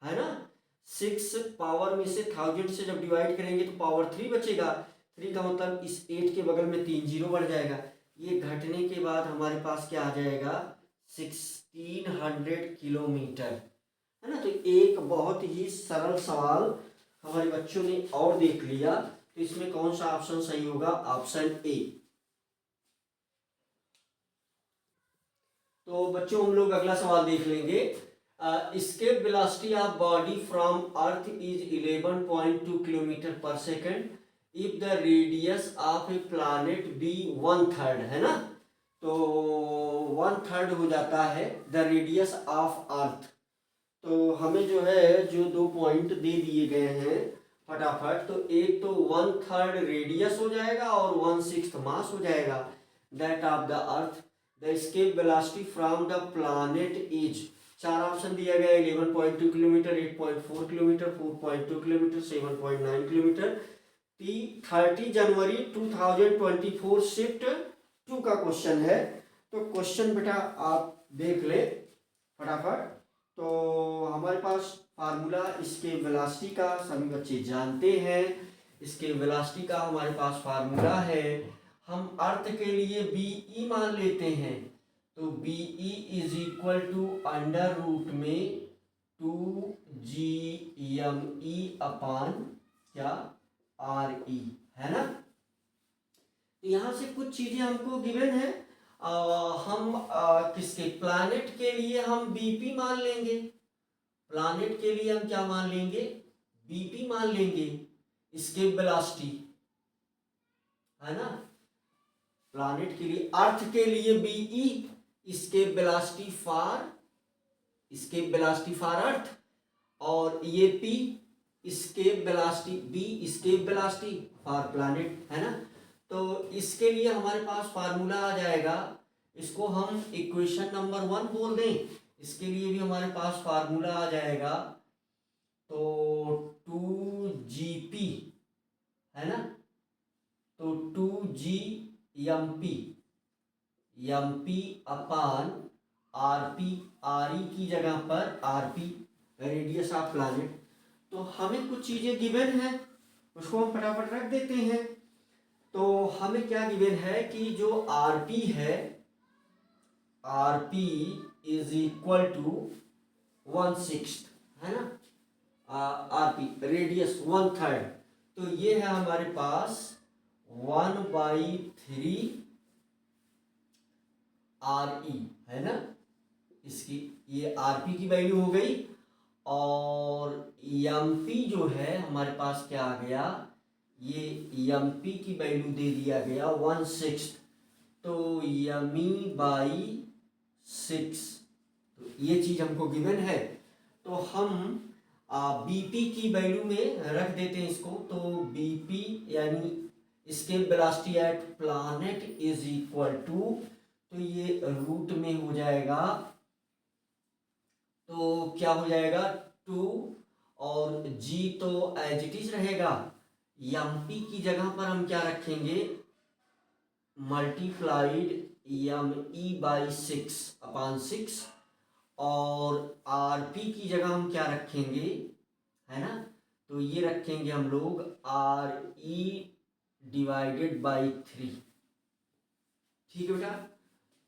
है ना, 6 पावर में से 1000 से जब डिवाइड करेंगे तो पावर 3 बचेगा, 3 का मतलब इस 8 के बगल में 3 जीरो बढ़ जाएगा, ये घटने के बाद हमारे पास क्या आ जाएगा 1600 किलोमीटर, है ना। तो एक बहुत ही सरल सवाल हमारे बच्चों ने और देख लिया, तो इसमें कौन सा ऑप्शन सही होगा? Option A. तो बच्चों हम लोग अगला सवाल देख लेंगे। escape velocity of body from earth is 11.2 kilometre पर second if the radius of a planet be 1/3, है ना। तो 1/3 हो जाता है द रेडियस ऑफ अर्थ। तो हमें जो है जो 2 पॉइंट दे दिए गए हैं फटाफट, तो एक तो 1/3 रेडियस हो जाएगा और 1/6 मास हो जाएगा that of the earth. The escape velocity from the planet is, 4 option दिया गया है, 11.2 किलोमीटर, 8.4 किलोमीटर, 4.2 किलोमीटर, 7.9 किलोमीटर। 30 जनवरी 2024 शिफ्ट 2 का क्वेश्चन है। तो क्वेश्चन बेटा आप देख ले फटाफट। तो हमारे पास फार्मूला इसके वेलोसिटी का सभी बच्चे जानते हैं। इसके वेलोसिटी का हमारे पास फार्मूला है, हम अर्थ के लिए बी ई मान लेते हैं। तो B E is equal to under root में 2 GME अपान क्या आर ई, है ना। तो यहाँ से कुछ चीजें हमको गिवन है। हम किसके प्लैनेट के लिए हम बीपी मान लेंगे। प्लैनेट के लिए हम क्या मान लेंगे? बीपी मान लेंगे, एस्केप वेलोसिटी, है ना। प्लैनेट के लिए, अर्थ के लिए BE, escape velocity for earth, और ये P escape velocity, B escape velocity for planet, है ना। तो इसके लिए हमारे पास फार्मूला आ जाएगा, इसको हम इक्वेशन नंबर 1 बोल दें। इसके लिए भी हमारे पास फार्मूला आ जाएगा, तो 2GP, है ना। तो 2GMP, MP अपान RP, RE की जगह पर RP, रेडियस ऑफ प्लैनेट। तो हमें कुछ चीजें गिवन है, उसको हम फटाफट रख देते हैं। तो हमें क्या गिवन है कि जो RP है, RP इज इक्वल टू 1/6, है ना। RP रेडियस 1/3, तो ये है हमारे पास 1/3 RE, है ना। इसकी ये RP की वैल्यू हो गई, और MP जो है हमारे पास क्या आ गया, ये MP की वैल्यू दे दिया गया 1/6, तो ME/6, तो ये चीज हमको गिवन है। तो हम BP की वैल्यू में रख देते हैं इसको। तो BP यानी escape velocity at planet is equal to, तो ये रूट में हो जाएगा, तो क्या हो जाएगा 2, और G तो एज इट इज रहेगा। MP की जगह पर हम क्या रखेंगे, मल्टीप्लाइड ME/6/6, और RP की जगह हम क्या रखेंगे, है ना। तो ये रखेंगे हम लोग RE/3। ठीक है बेटा।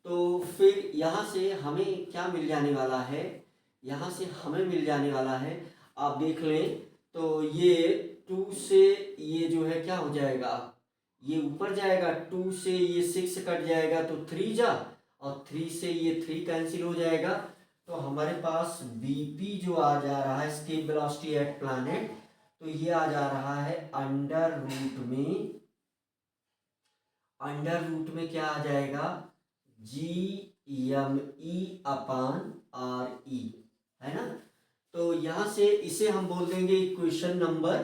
तो फिर यहाँ से हमें क्या मिल जाने वाला है, यहाँ से हमें मिल जाने वाला है, आप देख लें। तो ये 2 से ये जो है क्या हो जाएगा, ये ऊपर जाएगा, 2 से ये 6 कट जाएगा तो 3 जा, और 3 से ये 3 कैंसिल हो जाएगा। तो हमारे पास BP जो आ जा रहा है, एस्केप वेलोसिटी एट प्लैनेट, तो ये आ जा रहा है अंडर रूट में क्या आ जाएगा, GME/RE, है ना। तो यहां से इसे हम बोल देंगे इक्वेशन नंबर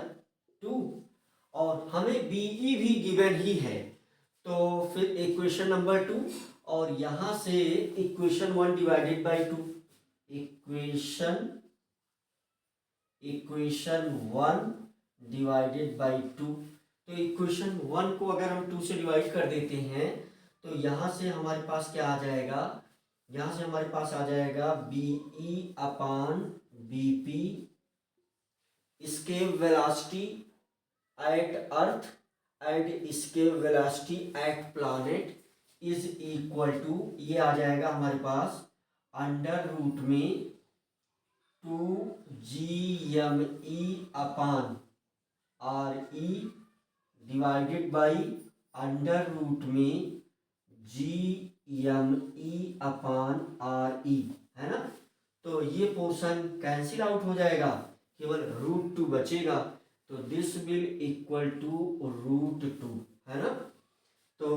2, और हमें BE भी गिवन ही है। तो फिर इक्वेशन नंबर 2, और यहां से equation 1 divided by 2, equation 1 divided by 2। तो इक्वेशन 1 को अगर हम 2 से डिवाइड कर देते हैं, तो यहां से हमारे पास क्या आ जाएगा, यहां से हमारे पास आ जाएगा BE/BP, escape velocity at earth and escape velocity at planet is equal to, ये आ जाएगा हमारे पास अंडर रूट में 2 GME upon RE divided by under root में GME अपान RE, है ना। तो ये पोर्शन कैंसिल आउट हो जाएगा, केवल √2 बचेगा। तो दिस विल इक्वल टू √2, है ना। तो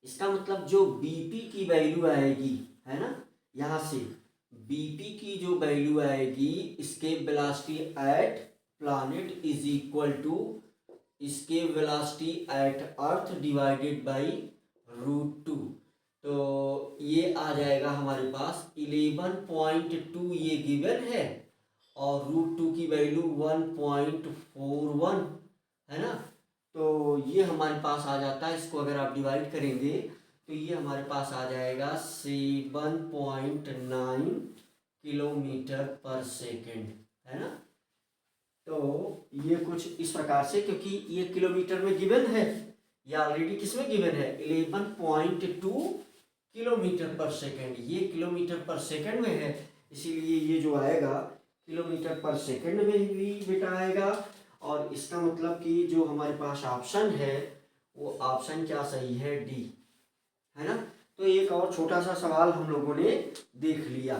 इसका मतलब जो BP की वैल्यू आएगी, है ना, यहाँ से BP की जो वैल्यू आएगी escape velocity at planet is equal to escape velocity at earth divided by √2। तो ये आ जाएगा हमारे पास 11.2 ये गिवन है, और √2 की वैल्यू 1.41, है ना। तो ये हमारे पास आ जाता है, इसको अगर आप डिवाइड करेंगे तो ये हमारे पास आ जाएगा 7.9 किलोमीटर पर सेकेंड, है ना। तो ये कुछ इस प्रकार से, क्योंकि ये किलोमीटर में गिवन है, ये ऑलरेडी किसमें गिवन है 11.2 किलोमीटर पर सेकेंड, ये किलोमीटर पर सेकेंड में है, इसीलिए ये जो आएगा किलोमीटर पर सेकेंड में भी बेटा आएगा। और इसका मतलब कि जो हमारे पास ऑप्शन है वो ऑप्शन क्या सही है, डी, है ना। तो एक और छोटा सा सवाल हम लोगों ने देख लिया।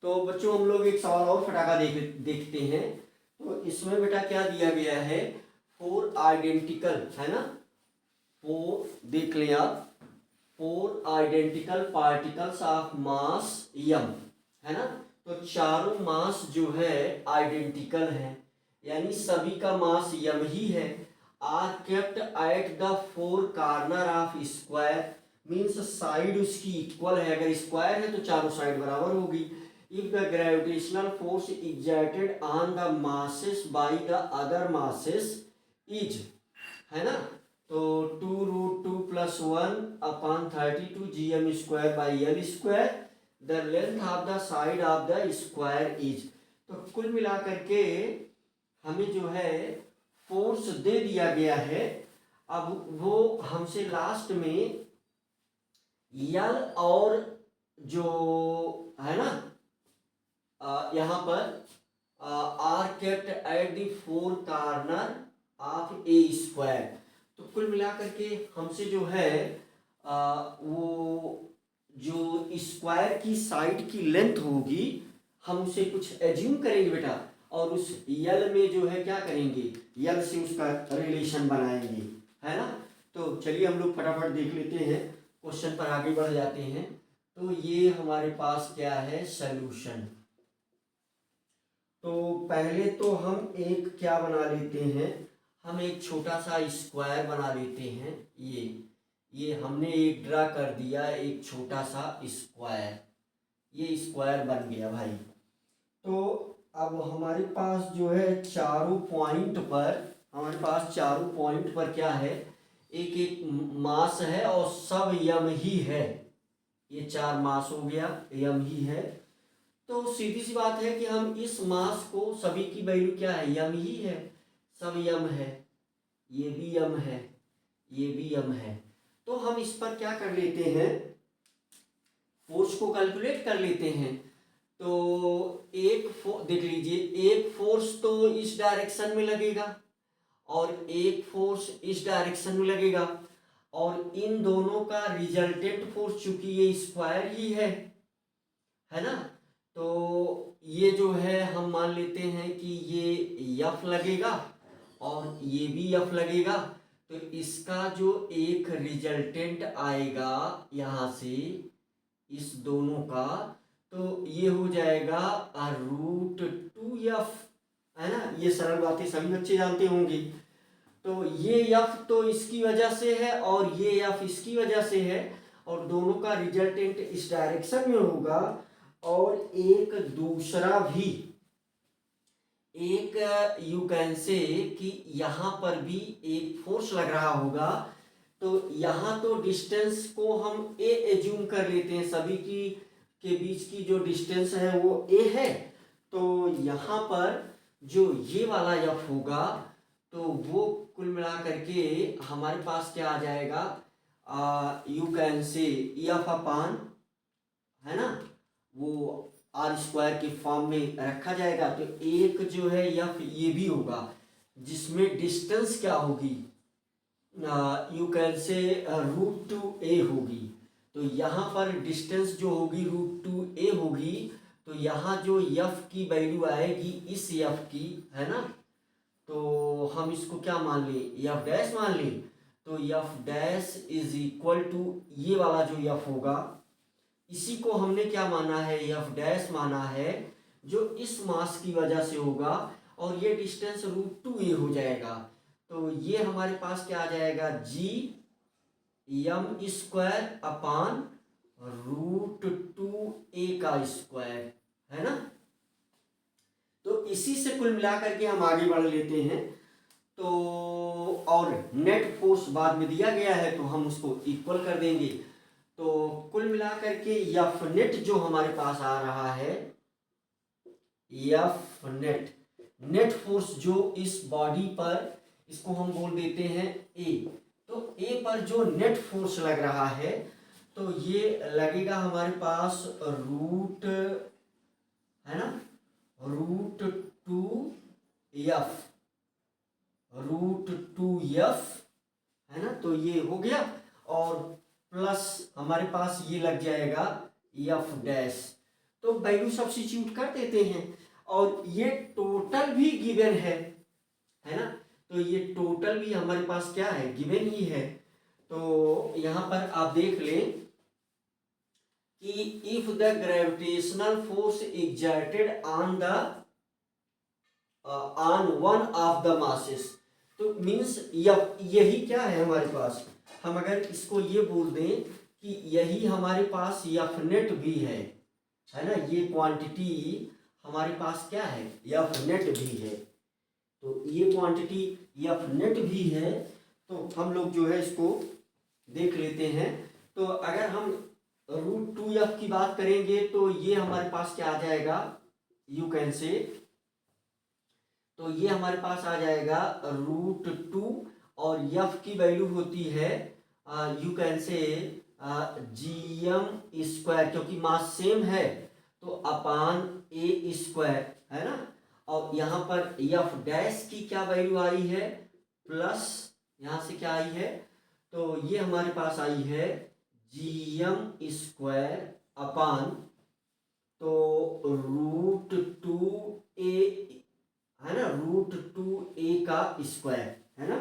तो बच्चों हम लोग एक सवाल और फटाका देखते हैं। तो इसमें बेटा क्या दिया गया है, 4 आइडेंटिकल, है ना, 4 देख लें आप, 4 identical particles of mass m, है ना। तो चारों मास जो है आइडेंटिकल है, यानी सभी का मास m ही है। Are kept at the 4 corner of square, means side उसकी इक्वल है, अगर स्क्वायर है तो चारों साइड बराबर होगी। If the gravitational force exerted on the masses by the other masses is, है ना, तो 2√2 + 1 upon 32 GM² by L², the length of the side of the square is. तो कुल मिला करके हमें जो है फोर्स दे दिया गया है। अब वो हमसे लास्ट में यल और जो है ना यहाँ पर are kept at the 4 corner of a square, तो कुल मिलाकर के हमसे जो है वो जो स्क्वायर की साइड की लेंथ होगी हम उसे कुछ एज्यूम करेंगे बेटा, और उस यल में जो है क्या करेंगे, यल से उसका रिलेशन बनाएंगे, है ना। तो चलिए हम लोग फटाफट देख लेते हैं, क्वेश्चन पर आगे बढ़ जाते हैं। तो ये हमारे पास क्या है, सॉल्यूशन। तो पहले तो हम एक क्या बना लेते हैं, हम एक छोटा सा स्क्वायर बना लेते हैं। ये हमने एक ड्रा कर दिया, एक छोटा सा स्क्वायर, ये स्क्वायर बन गया भाई। तो अब हमारे पास जो है चारों पॉइंट पर, हमारे पास चारों पॉइंट पर क्या है, एक एक मास है और सब यम ही है, ये 4 मास हो गया, यम ही है। तो सीधी सी बात है कि हम इस मास को, सभी की वैल्यू क्या है, यम ही है, सब यम है, ये भी यम है, ये भी यम है। तो हम इस पर क्या कर लेते हैं, फोर्स को कैलकुलेट कर लेते हैं। तो देख लीजिए, एक फोर्स तो इस डायरेक्शन में लगेगा और एक फोर्स इस डायरेक्शन में लगेगा, और इन दोनों का रिजल्टेंट फोर्स चूंकि ये स्क्वायर ही है ना। तो ये जो है हम मान लेते हैं कि ये F लगेगा और ये भी F लगेगा। तो इसका जो एक रिजल्टेंट आएगा यहाँ से इस दोनों का, तो ये हो जाएगा √2F, है ना। ये सरल बातें सभी बच्चे जानते होंगे। तो ये F तो इसकी वजह से है और ये F इसकी वजह से है, और दोनों का रिजल्टेंट इस डायरेक्शन में होगा। और एक दूसरा भी, एक यू कैन से कि यहाँ पर भी एक फोर्स लग रहा होगा। तो यहाँ तो डिस्टेंस को हम ए एज्यूम कर लेते हैं, सभी की के बीच की जो डिस्टेंस है वो ए है। तो यहाँ पर जो ये वाला F होगा, तो वो कुल मिला करके हमारे पास क्या आ जाएगा, यू कैन से F अपान, है ना, वो आर स्क्वायर के फॉर्म में रखा जाएगा तो एक जो है एफ ये भी होगा जिसमें डिस्टेंस क्या होगी, यू कैन से √2a होगी। तो यहाँ पर डिस्टेंस जो होगी √2a होगी, तो यहाँ जो एफ की वैल्यू आएगी इस एफ की, है ना, तो हम इसको क्या मान लें, एफ डैश मान लें। तो f dash is equal to ये वाला जो एफ होगा इसी को हमने क्या माना है, एफ डैश माना है जो इस मास की वजह से होगा और ये डिस्टेंस √2a हो जाएगा। तो ये हमारे पास क्या आ जाएगा, g(m²) अपान √2a का स्क्वायर, है ना। तो इसी से कुल मिला करके हम आगे बढ़ लेते हैं। तो और नेट फोर्स बाद में दिया गया है तो हम उसको इक्वल कर देंगे। तो कुल मिला करके एफ नेट जो हमारे पास आ रहा है, एफ नेट, नेट फोर्स जो इस बॉडी पर, इसको हम बोल देते हैं ए। तो ए पर जो नेट फोर्स लग रहा है तो ये लगेगा हमारे पास रूट, है ना, √2f, √2f, है ना। तो ये हो गया और प्लस हमारे पास ये लग जाएगा एफ डैश। तो वैल्यू सब्स्टिट्यूट कर देते हैं और ये टोटल भी गिवन है ना। तो ये टोटल भी हमारे पास क्या है, गिवन ही है। तो यहाँ पर आप देख लें कि if the gravitational force exerted on one of the masses, तो मीन्स यही क्या है हमारे पास, हम अगर इसको ये बोल दें कि यही हमारे पास एफ नेट भी है ना, ये क्वांटिटी हमारे पास क्या है, एफ नेट भी है। तो ये क्वांटिटी एफ नेट भी है। तो हम लोग जो है इसको देख लेते हैं। तो अगर हम √2f की बात करेंगे तो ये हमारे पास क्या आ जाएगा, यू कैन से, तो ये हमारे पास आ जाएगा √2 और एफ की वैल्यू होती है यू कैन से gm², क्योंकि मास सेम है तो अपान a², है ना। और यहाँ पर एफ डैश की क्या वैल्यू आई है, प्लस यहाँ से क्या आई है, तो ये हमारे पास आई है gm² अपान, तो √2a, है ना, √2a का स्क्वायर, है ना।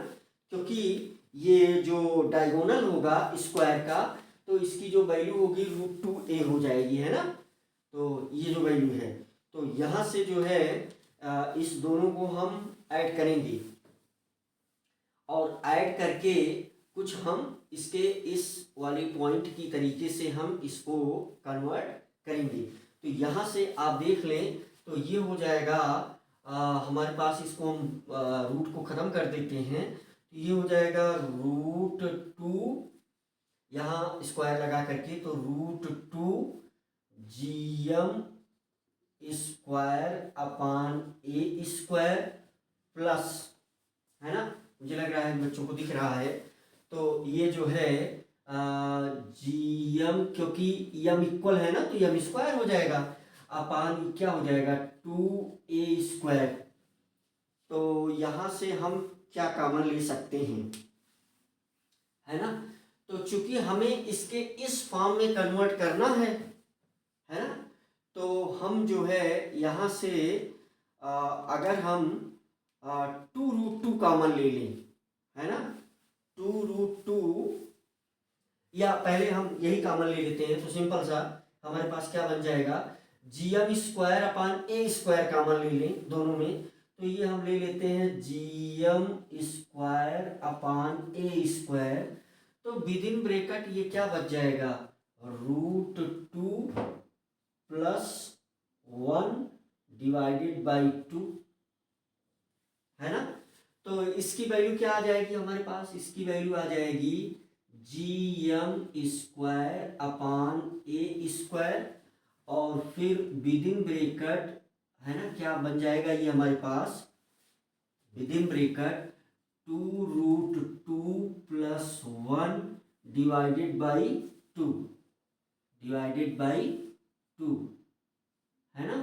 क्योंकि ये जो डायगोनल होगा स्क्वायर का तो इसकी जो वैल्यू होगी √2a हो जाएगी, है ना। तो ये जो वैल्यू है तो यहाँ से जो है इस दोनों को हम ऐड करेंगे और ऐड करके कुछ हम इसके इस वाले पॉइंट की तरीके से हम इसको कन्वर्ट करेंगे। तो यहाँ से आप देख लें तो ये हो जाएगा हमारे पास, इसको हम रूट को ख़त्म कर देते हैं तो ये हो जाएगा √2, यहाँ स्क्वायर लगा करके, तो √2 gm² अपान a² प्लस, है ना, मुझे लग रहा है बच्चों को दिख रहा है। तो ये जो है gm, क्योंकि m इक्वल है ना तो m² हो जाएगा अपान क्या हो जाएगा 2a²। तो यहाँ से हम क्या कॉमन ले सकते हैं, है ना। तो चूंकि हमें इसके इस फॉर्म में कन्वर्ट करना है ना, तो हम जो है यहाँ से अगर हम 2√2 कॉमन ले लें, है ना, 2√2, या पहले हम यही कॉमन ले लेते हैं तो सिंपल सा हमारे पास क्या बन जाएगा, gm² अपान a² कॉमन ले लें दोनों में, तो ये हम ले लेते हैं gm² अपान a²। तो विद इन ब्रैकेट ये क्या बच जाएगा, √2 प्लस 1 डिवाइडेड बाई 2, है ना। तो इसकी वैल्यू क्या आ जाएगी हमारे पास, इसकी वैल्यू आ जाएगी gm² अपान a² और फिर विद इन ब्रैकेट, है ना, क्या बन जाएगा ये हमारे पास, within bracket 2√2 plus 1 divided by 2, है ना।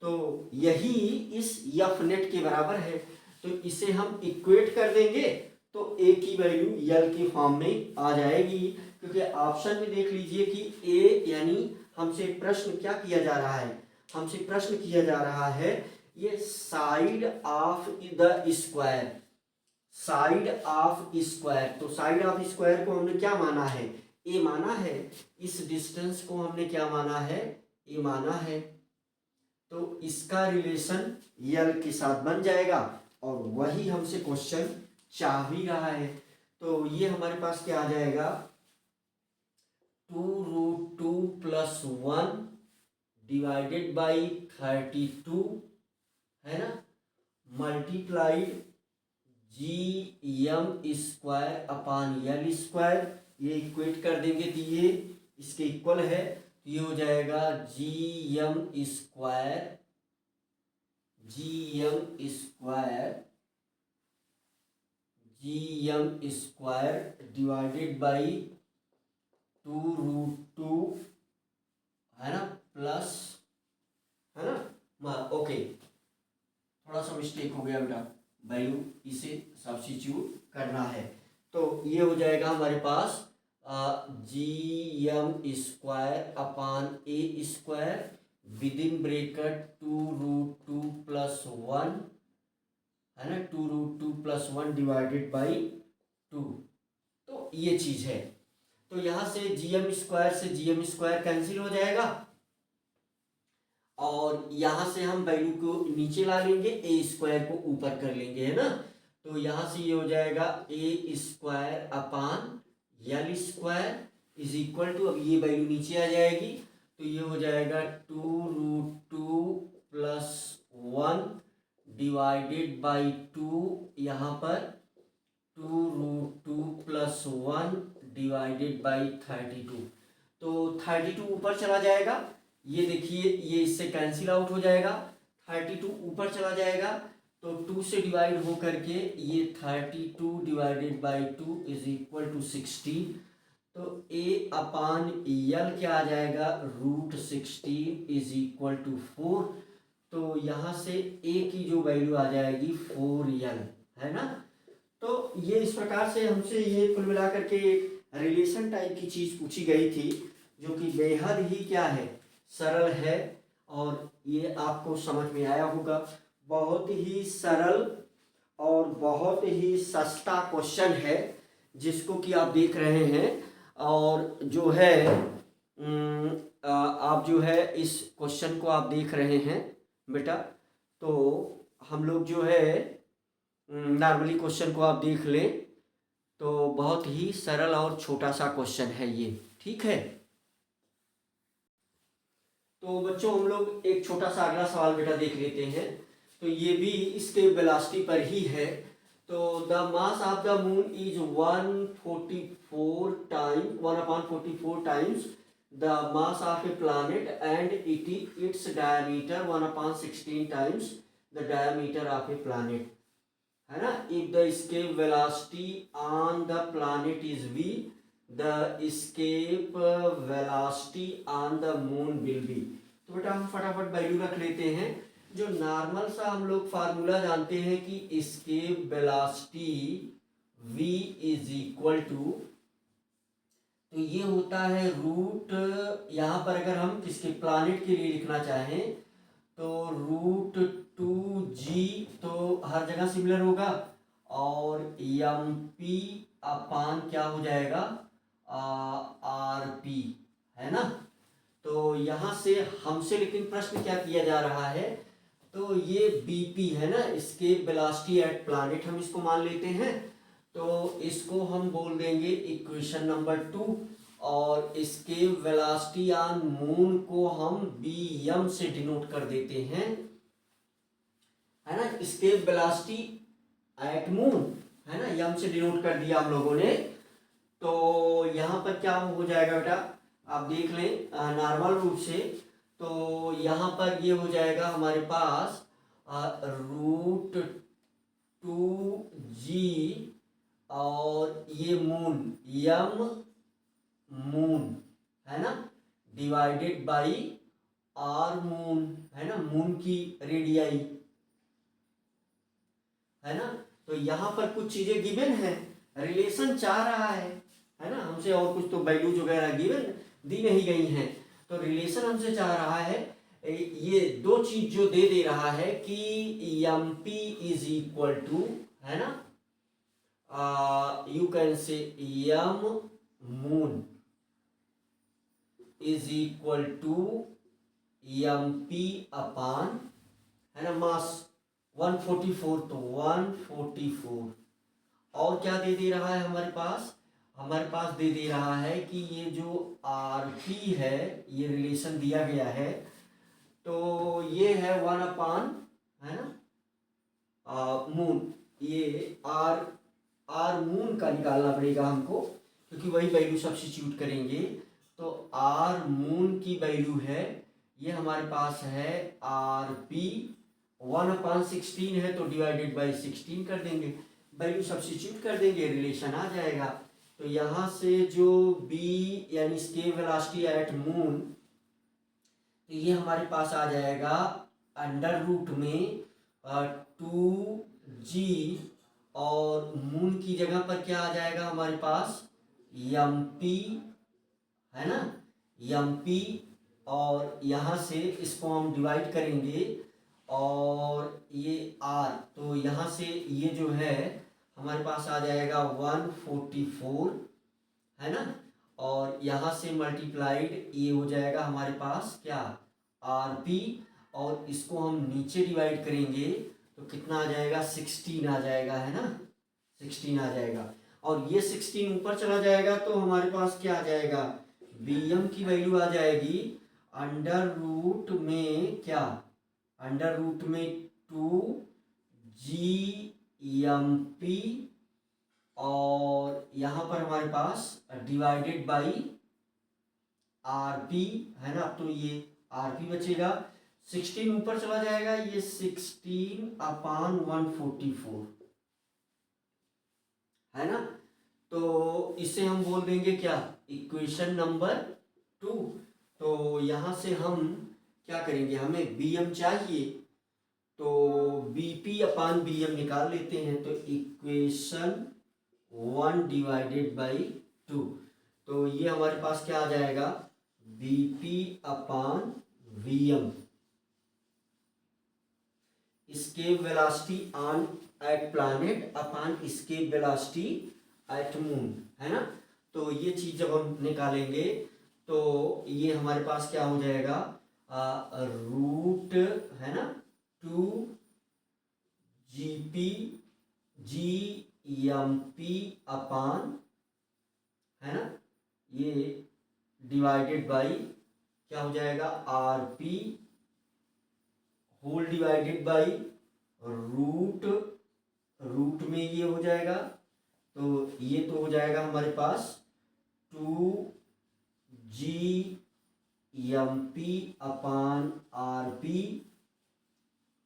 तो यही इस एफ नेट के बराबर है। तो इसे हम इक्वेट कर देंगे तो ए की वैल्यू यल के फॉर्म में आ जाएगी, क्योंकि ऑप्शन में देख लीजिए कि ए यानी हमसे प्रश्न क्या किया जा रहा है, हमसे प्रश्न किया जा रहा है ये side of the square, side of square. तो साइड ऑफ स्क्वायर को हमने क्या माना है, ए माना है। इस डिस्टेंस को हमने क्या माना है, ए माना है। तो इसका रिलेशन यल के साथ बन जाएगा और वही हमसे क्वेश्चन चाह भी रहा है। तो ये हमारे पास क्या आ जाएगा, 2√2+1 डिवाइडेड बाई 32 है ना, मल्टीप्लाइड GM² अपान यल स्क्वायर। ये इक्वेट कर देंगे तो ये इसके इक्वल है, तो ये हो जाएगा GM² डिवाइडेड बाई 2√2 है ना, प्लस है ना। ओके, थोड़ा सा मिस्टेक हो गया बेटा, वैल्यू इसे सब्स्टिट्यूट करना है। तो ये हो जाएगा हमारे पास GM² upon A² with in bracket 2√2+1 है ना, 2√2+1 डिवाइडेड बाई 2। तो ये चीज है। तो यहां से GM² से GM² कैंसिल हो जाएगा और यहां से हम वैल्यू को नीचे ला लेंगे, A² को ऊपर कर लेंगे, है ना। तो यहां से ये हो जाएगा A² अपान यल² इज इक्वल टू, अब ये वैल्यू नीचे आ जाएगी तो ये हो जाएगा 2√2+1 डिवाइडेड बाई 2, यहाँ पर 2√2+1 डिवाइडेड बाई 32। तो 32 ऊपर चला जाएगा, ये देखिए ये इससे कैंसिल आउट हो जाएगा, 32 ऊपर चला जाएगा तो 2 से डिवाइड हो करके ये 32 divided by 2 is equal to 16। तो a अपान यल क्या आ जाएगा, √16 इज इक्वल टू 4। तो यहाँ से a की जो वैल्यू आ जाएगी 4l, है ना। तो ये इस प्रकार से हमसे ये कुल मिला करके एक रिलेशन टाइप की चीज पूछी गई थी, जो कि बेहद ही क्या है, सरल है और ये आपको समझ में आया होगा। बहुत ही सरल और बहुत ही सस्ता क्वेश्चन है जिसको कि आप देख रहे हैं। और जो है आप जो है इस क्वेश्चन को आप देख रहे हैं बेटा, तो हम लोग जो है नॉर्मली क्वेश्चन को आप देख लें तो बहुत ही सरल और छोटा सा क्वेश्चन है ये, ठीक है। तो बच्चों हम लोग एक छोटा सा अगला सवाल बेटा देख लेते हैं। तो ये भी इसके वेलोसिटी पर ही है। तो the mass of the moon is 1/44 times the mass of A planet and its diameter 1/16 times the diameter of A planet, है ना। If the escape velocity on the planet is v, the escape velocity on the moon will be. तो बेटा हम फटाफट value रख लेते हैं। जो नॉर्मल सा हम लोग फार्मूला जानते हैं कि escape velocity v is equal to, तो ये होता है रूट, यहाँ पर अगर हम किसके प्लैनेट के लिए लिखना चाहें तो √2g, तो हर जगह सिमिलर होगा, और mp अपान क्या हो जाएगा rp, है ना। तो यहाँ से हमसे लेकिन प्रश्न क्या किया जा रहा है, तो ये bp है ना, इसके वेलोसिटी एट प्लैनेट हम इसको मान लेते हैं। तो इसको हम बोल देंगे इक्वेशन नंबर 2, और इसके वेलोसिटी ऑन मून को हम bm से डिनोट कर देते हैं, है ना। इसके वेलोसिटी एट मून, है ना, m से डिनोट कर दिया हम लोगों ने। तो यहाँ पर क्या हो जाएगा बेटा, आप देख लें नॉर्मल रूप से। तो यहाँ पर ये हो जाएगा हमारे पास √2g और ये मून यम मून, है ना, डिवाइडेड बाई आर मून, है ना, मून की रेडियाई, है ना। तो यहाँ पर कुछ चीजें गिवन है, रिलेशन चाह रहा है ना हमसे, और कुछ तो वैल्यूज वगैरह गिवन दी नहीं गई हैं। तो रिलेशन हमसे चाह रहा है, ये दो चीज जो दे रहा है कि M P is equal to, है ना, you can say M moon is equal to M P upon, है ना, मास 144, तो 144। और क्या दे रहा है हमारे पास दे रहा है कि ये जो आर पी है, ये रिलेशन दिया गया है, तो ये है 1 अपान, है ना, मून। ये आर मून का निकालना पड़ेगा हमको, क्योंकि वही वैल्यू सब्स्टिट्यूट करेंगे। तो आर मून की वैल्यू है, ये हमारे पास है आर पी 1/16 है, तो डिवाइडेड बाई 16 कर देंगे, वैल्यू सब्स्टिट्यूट कर देंगे, रिलेशन आ जाएगा। तो यहाँ से जो बी यानी स्केल वेलोसिटी एट मून, तो ये हमारे पास आ जाएगा अंडर रूट में 2g, और मून की जगह पर क्या आ जाएगा हमारे पास, एम पी, है ना, एम पी। और यहाँ से इसको हम डिवाइड करेंगे, और ये आर, तो यहाँ से ये जो है हमारे पास आ जाएगा 144, है ना, और यहाँ से मल्टीप्लाइड ये हो जाएगा हमारे पास क्या, आर पी, और इसको हम नीचे डिवाइड करेंगे तो कितना आ जाएगा, 16 आ जाएगा, है ना, 16 आ जाएगा। और ये 16 ऊपर चला जाएगा तो हमारे पास क्या आ जाएगा, बी एम की वैल्यू आ जाएगी अंडर रूट में क्या, अंडर रूट में 2g/m/p, और यहाँ पर हमारे पास डिवाइडेड बाई आर पी, है ना। तो ये आर पी बचेगा, 16 ऊपर चला जाएगा, ये 16/144, है ना। तो इसे हम बोल देंगे क्या, इक्वेशन नंबर 2। तो यहाँ से हम क्या करेंगे, हमें बी एम चाहिए, तो बीपी अपान बी एम निकाल लेते हैं। तो इक्वेशन 1 डिवाइडेड बाई 2, तो ये हमारे पास क्या आ जाएगा, BP upon V M, escape velocity on at planet अपान escape velocity at moon, है ना। तो ये चीज जब हम निकालेंगे तो ये हमारे पास क्या हो जाएगा, रूट, है ना, 2 GP अपान, है ना, ये डिवाइडेड बाई क्या हो जाएगा, R P whole divided by root, root में ये हो जाएगा, तो ये तो हो जाएगा हमारे पास 2g/m/p अपान आर पी,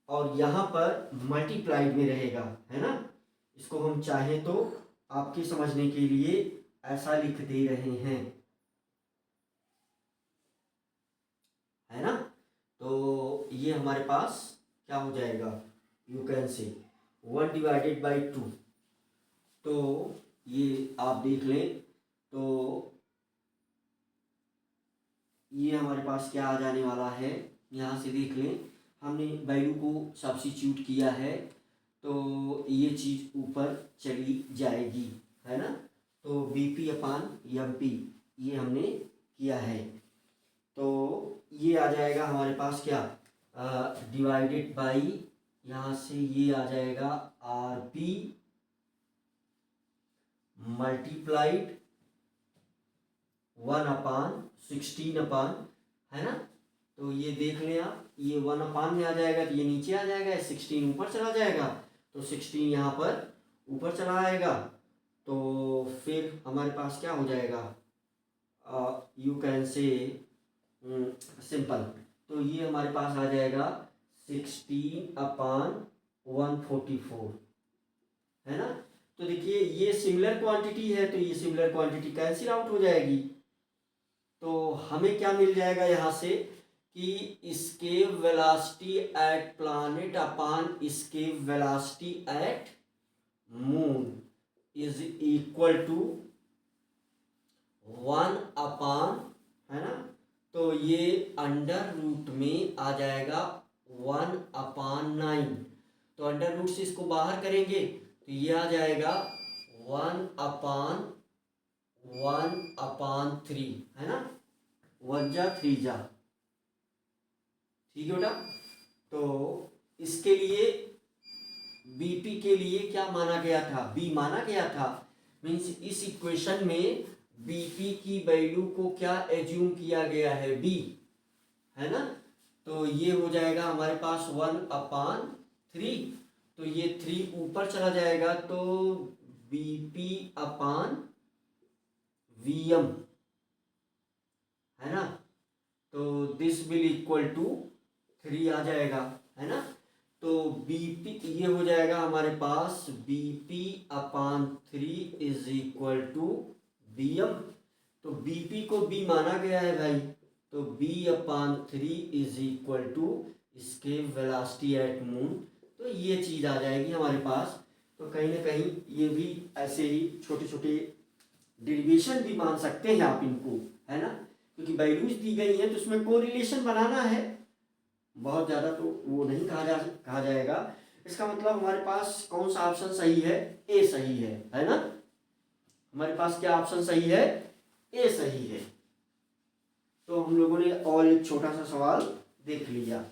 और यहाँ पर मल्टीप्लाइड में रहेगा, है ना। इसको हम चाहें तो आपके समझने के लिए ऐसा लिख दे रहे हैं, है ना। तो ये हमारे पास क्या हो जाएगा, यू कैन से 1 डिवाइडेड बाई 2। तो ये आप देख लें, तो ये हमारे पास क्या आ जाने वाला है, यहाँ से देख लें, हमने वैल्यू को सब्स्टिट्यूट किया है, तो ये चीज़ ऊपर चली जाएगी, है ना। तो बीपी अपान एम पी ये हमने किया है, तो ये आ जाएगा हमारे पास क्या, डिवाइडेड बाई, यहाँ से ये आ जाएगा आर पी मल्टीप्लाइड 1/16 अपान, है ना। तो ये देख लें आप, ये 1 अपान में आ जाएगा, तो ये नीचे आ जाएगा, 16 ऊपर चला जाएगा, तो 16 यहाँ पर ऊपर चला आएगा, तो फिर हमारे पास क्या हो जाएगा, यू कैन से सिंपल, तो ये हमारे पास आ जाएगा 16/144, है ना। तो देखिए ये सिमिलर क्वांटिटी है, तो ये सिमिलर क्वांटिटी कैंसिल आउट हो जाएगी, तो हमें क्या मिल जाएगा यहाँ से कि escape velocity at planet upon escape velocity at moon is equal to 1/, है ना, तो ये अंडर रूट में आ जाएगा 1/9। तो अंडर रूट से इसको बाहर करेंगे तो ये आ जाएगा 1/3, है ना, 1 जा 3 जा, ठीक है बेटा। तो इसके लिए बीपी के लिए क्या माना गया था, बी माना गया था, मीन्स इस इक्वेशन में बीपी की वैल्यू को क्या एज्यूम किया गया है, बी, है ना। तो ये हो जाएगा हमारे पास 1/3, तो ये 3 ऊपर चला जाएगा तो बीपी अपान वीएम, है ना, तो दिस विल इक्वल टू 3 आ जाएगा, है ना। तो बीपी ये हो जाएगा हमारे पास BP/3 is equal to BM. तो बीपी को बी माना गया है भाई, तो B/3 is equal to escape velocity at moon. तो ये चीज़ आ जाएगी हमारे पास। तो कहीं ना कहीं ये भी ऐसे ही छोटे छोटे डेरिवेशन भी मान सकते हैं आप इनको, है ना, क्योंकि वैल्यूज दी गई हैं तो उसमें कोरिलेशन बनाना है, बहुत ज़्यादा तो वो नहीं कहा जाएगा। इसका मतलब हमारे पास कौन सा ऑप्शन सही है, ए सही है ना, हमारे पास क्या ऑप्शन सही है, ए सही है। तो हम लोगों ने और एक छोटा सा सवाल देख लिया।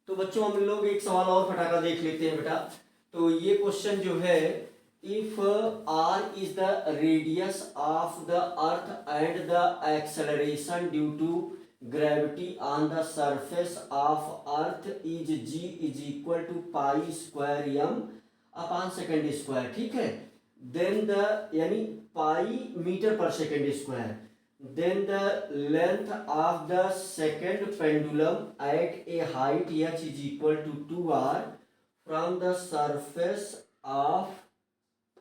तो बच्चों हम लोग एक सवाल और फटाका देख लेते हैं बेटा। तो ये क्वेश्चन जो है, if R is the radius of the earth and the acceleration due to gravity on the surface of earth is g is equal to π²m/s², ठीक है, देन द यानी pi metre per second square, then the length of the second pendulum at a height h is equal to 2r from the surface of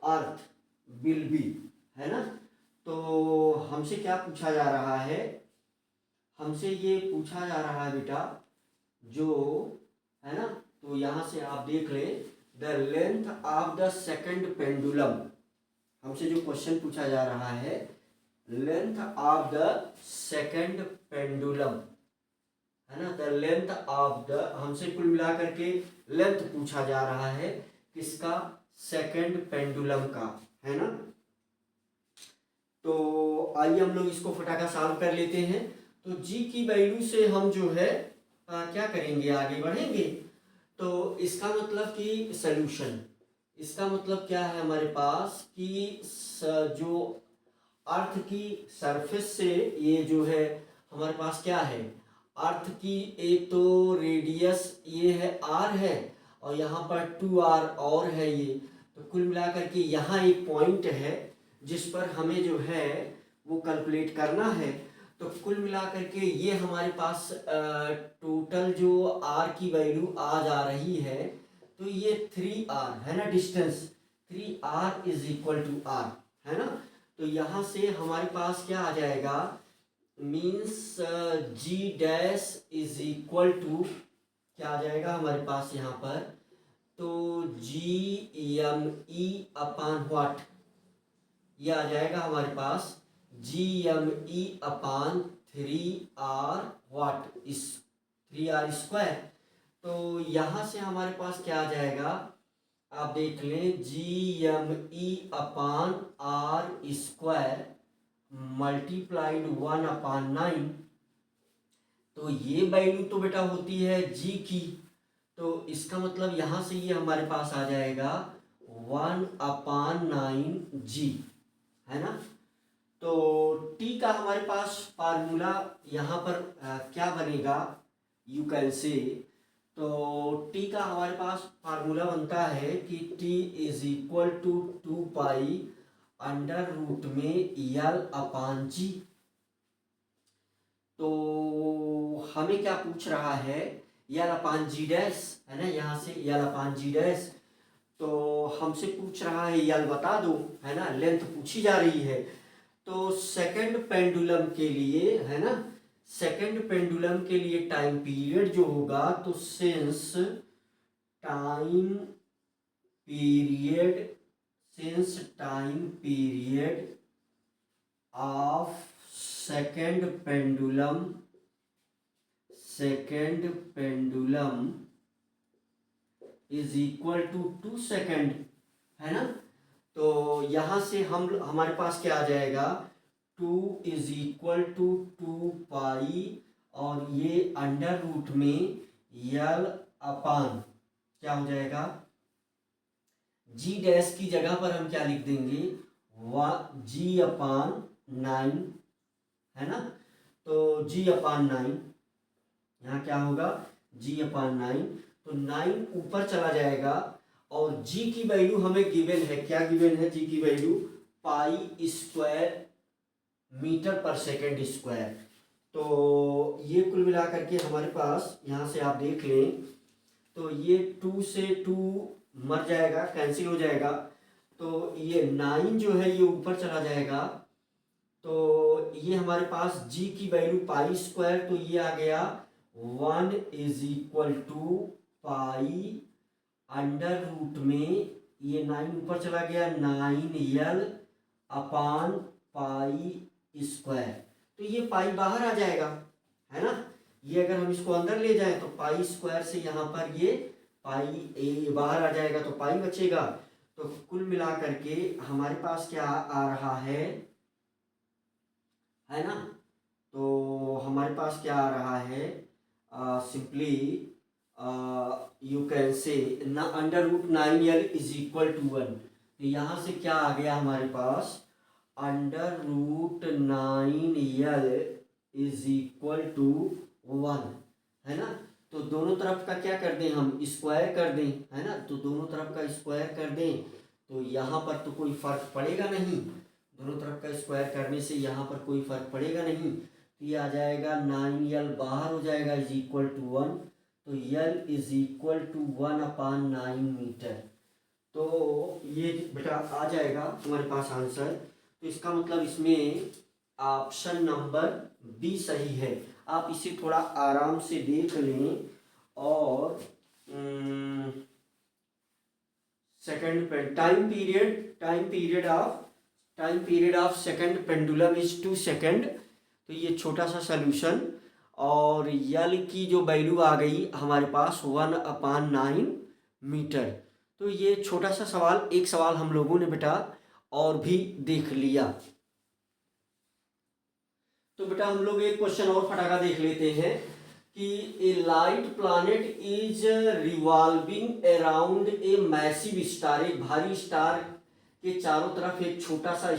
earth will be, है ना। तो हमसे क्या पूछा जा रहा है, हमसे ये पूछा जा रहा है बेटा जो, है ना, तो यहाँ से आप देख ले, the length of the second pendulum, हमसे जो क्वेश्चन पूछा जा रहा है, length of the second pendulum, है ना, द लेंथ ऑफ द, हमसे कुल मिला करके लेंथ पूछा जा रहा है किसका, सेकंड पेंडुलम का, है ना। तो आइए हम लोग इसको फटाका सॉल्व कर लेते हैं। तो जी की वैल्यू से हम जो है क्या करेंगे, आगे बढ़ेंगे। तो इसका मतलब कि सॉल्यूशन, इसका मतलब क्या है हमारे पास कि जो अर्थ की सरफेस से ये जो है हमारे पास क्या है, अर्थ की एक तो रेडियस ये है r है और यहाँ पर 2r और है ये, तो कुल मिलाकर के यहाँ एक पॉइंट है जिस पर हमें जो है वो कैलकुलेट करना है। तो कुल मिलाकर के ये हमारे पास टोटल जो r की वैल्यू आ जा रही है, तो ये 3r है ना, distance 3r is equal to r, है ना। तो यहाँ से हमारे पास क्या आ जाएगा, means G dash is equal to क्या आ जाएगा हमारे पास यहाँ पर, तो GME/, व्हाट, ये आ जाएगा हमारे पास GME/3r, व्हाट, इस 3r²। तो यहाँ से हमारे पास क्या आ जाएगा, आप देख लें, GME/r² मल्टीप्लाइड 1/9। तो ये वैल्यू तो बेटा होती है जी की, तो इसका मतलब यहाँ से ये हमारे पास आ जाएगा 1/9g, है ना। तो टी का हमारे पास फार्मूला यहाँ पर क्या बनेगा, यू कैन से, तो टी का हमारे पास फार्मूला बनता है कि T is equal to 2π under root में L/g। तो हमें क्या पूछ रहा है, L/g डैश, है ना, यहाँ से L/g डैश, तो हमसे पूछ रहा है L बता दो, है ना, लेंथ पूछी जा रही है। तो सेकंड पेंडुलम के लिए, है ना, सेकंड पेंडुलम के लिए टाइम पीरियड जो होगा, तो since time period of second pendulum is equal to 2 second, है ना। तो यहां से हम हमारे पास क्या आ जाएगा, 2 इज इक्वल टू 2 पाई, और ये अंडर रूट में यल अपान क्या हो जाएगा, जी डैश की जगह पर हम क्या लिख देंगे, जी अपान 9, है ना। तो जी अपान 9, यहाँ क्या होगा, जी अपान 9, तो 9 ऊपर चला जाएगा, और जी की वैल्यू हमें गिवन है, क्या गिवन है, जी की value pi square metre per second square. तो ये कुल मिला करके हमारे पास यहाँ से आप देख लें, तो ये 2 से 2 मर जाएगा, कैंसिल हो जाएगा, तो ये 9 जो है ये ऊपर चला जाएगा, तो ये हमारे पास जी की वैल्यू पाई स्क्वायर, तो ये आ गया 1 is equal to pi under root में, ये 9 ऊपर चला गया, 9 यल अपान पाई स्क्वायर, तो ये पाई बाहर आ जाएगा, है ना। ये अगर हम इसको अंदर ले जाएं तो पाई स्क्वायर से यहाँ पर ये पाई बाहर आ जाएगा, तो पाई बचेगा। तो कुल मिला करके हमारे पास क्या आ रहा है ना। तो हमारे पास क्या आ रहा है, सिंपली यू कैन से ना under root 9L is equal to 1, तो यहाँ से क्या आ गया हमारे पास, under root 9L is equal to 1, है ना। तो दोनों तरफ का क्या कर दें, हम स्क्वायर कर दें, है ना। तो दोनों तरफ का स्क्वायर कर दें, तो यहाँ पर तो कोई फर्क पड़ेगा नहीं, दोनों तरफ का स्क्वायर करने से यहाँ पर कोई फर्क पड़ेगा नहीं, तो ये आ जाएगा 9L बाहर हो जाएगा इज इक्वल टू 1, तो L is equal to 1 upon 9 metre. तो ये बेटा आ जाएगा तुम्हारे पास आंसर। तो इसका मतलब इसमें ऑप्शन नंबर बी सही है। आप इसे थोड़ा आराम से देख लें, और second time period of second pendulum is 2 second. तो ये छोटा सा सॉल्यूशन, और यल की जो वैल्यू आ गई हमारे पास 1 अपान 9 मीटर। तो ये छोटा सा सवाल, एक सवाल हम लोगों ने बेटा और भी देख लिया। तो बेटा हम लोग एक क्वेश्चन और फटाका देख लेते हैं कि a light planet is revolving around a massive star, एक भारी स्टार के चारों तरफ एक छोटा सा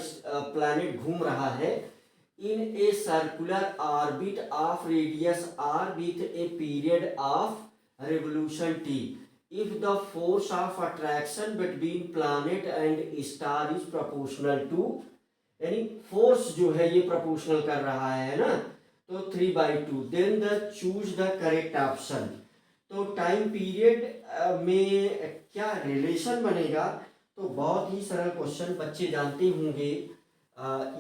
प्लैनेट घूम रहा है, in a circular orbit of radius R with a period of revolution T, if the force of attraction between planet and star is proportional to, यानी फोर्स जो है ये प्रोपोर्शनल कर रहा है ना, तो 3/2, then the choose the correct option. तो टाइम पीरियड में क्या रिलेशन बनेगा, तो बहुत ही सरल क्वेश्चन, बच्चे जानते होंगे,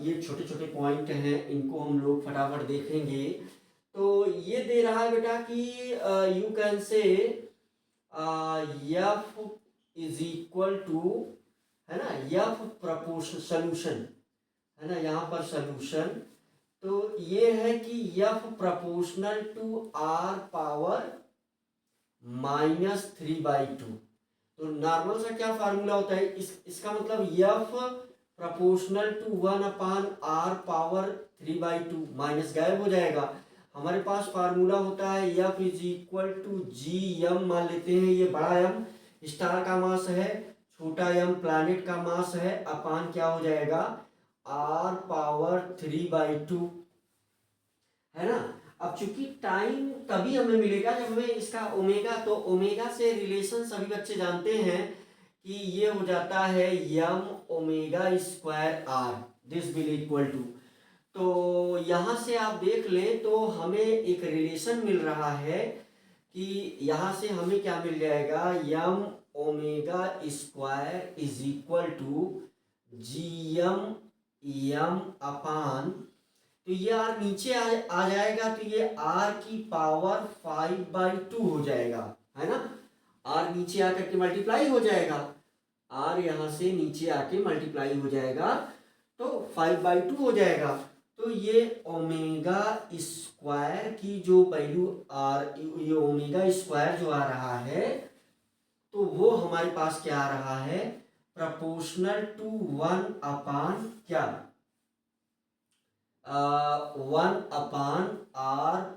ये छोटे छोटे पॉइंट हैं, इनको हम लोग फटाफट देखेंगे। तो ये दे रहा है बेटा कि you can say F is equal to, है ना, एफ प्रोपोर्शन सोल्यूशन, है ना, यहाँ पर सोल्यूशन, तो ये है कि F proportional to R power -3/2। तो नॉर्मल सा क्या फार्मूला होता है, इसका मतलब F proportional to 1 upon R power 3/2, minus गायब हो जाएगा। हमारे पास फार्मूला होता है F is equal to G M, मान लेते हैं ये बड़ा एम स्टार का मास है, छोटा एम प्लैनेट का मास है, अपान क्या हो जाएगा, आर पावर 3/2, है ना। अब चूंकि टाइम तभी हमें मिलेगा जब हमें इसका ओमेगा, तो ओमेगा से रिलेशन सभी बच्चे जानते हैं कि ये हो जाता है M omega square R, this will equal to, तो यहाँ से आप देख लें तो हमें एक रिलेशन मिल रहा है कि यहाँ से हमें क्या मिल जाएगा, M omega square is equal to G M upon, तो ये r नीचे आ जाएगा, तो ये r की पावर 5/2 हो जाएगा, है ना। r नीचे आकर के मल्टीप्लाई हो जाएगा, r यहाँ से नीचे आके मल्टीप्लाई हो जाएगा, तो 5/2 हो जाएगा। तो ये ओमेगा स्क्वायर की जो वैल्यू ये ओमेगा स्क्वायर जो आ रहा है, तो वो हमारे पास क्या आ रहा है, प्रोपोर्शनल टू 1 क्या 1/r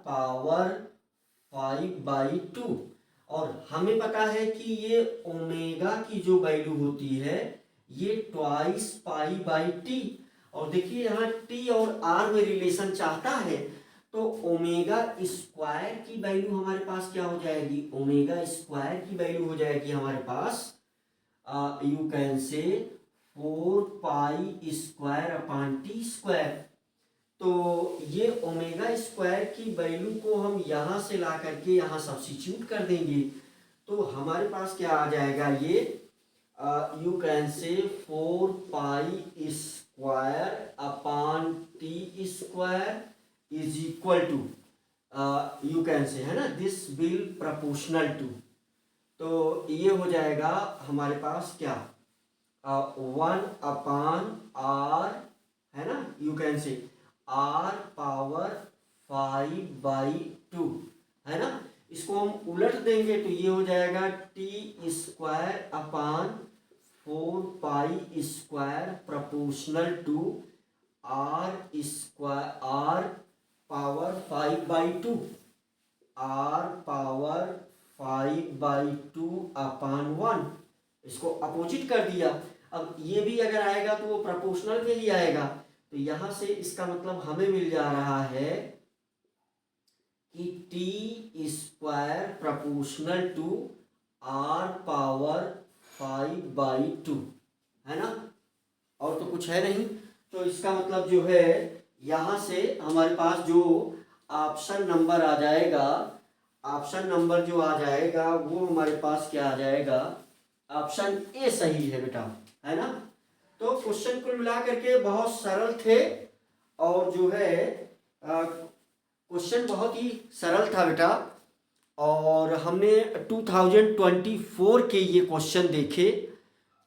पावर 5/2। और हमें पता है कि ये ओमेगा की जो वैल्यू होती है ये ट्वाइस π/t। और देखिए यहाँ t और r में रिलेशन चाहता है, तो ओमेगा स्क्वायर की वैल्यू हमारे पास क्या हो जाएगी, ओमेगा स्क्वायर की वैल्यू हो जाएगी हमारे पास यू कैन से 4π²/t²। तो ये ओमेगा स्क्वायर की वैल्यू को हम यहाँ से ला करके यहाँ सब्स्टिट्यूट कर देंगे, तो हमारे पास क्या आ जाएगा, ये you can say 4π²/t² is equal to you can say, है ना, दिस विल प्रोपोर्शनल टू। तो ये हो जाएगा हमारे पास क्या 1/r, है ना, यू कैन से r पावर 5/2, है ना। इसको हम उलट देंगे तो ये हो जाएगा t²/4π² proportional to r power 5/2, r power 5/2/1। इसको अपोजिट कर दिया। अब ये भी अगर आएगा तो वो प्रोपोर्शनल में ही आएगा, तो यहाँ से इसका मतलब हमें मिल जा रहा है कि t² proportional to r power 5/2, है ना, और तो कुछ है नहीं। तो इसका मतलब जो है यहाँ से हमारे पास जो ऑप्शन नंबर आ जाएगा, ऑप्शन नंबर जो आ जाएगा वो हमारे पास क्या आ जाएगा, ऑप्शन ए सही है बेटा, है ना। तो क्वेश्चन कुल मिला करके बहुत सरल थे, और जो है क्वेश्चन बहुत ही सरल था बेटा। और हमने 2024 के ये क्वेश्चन देखे,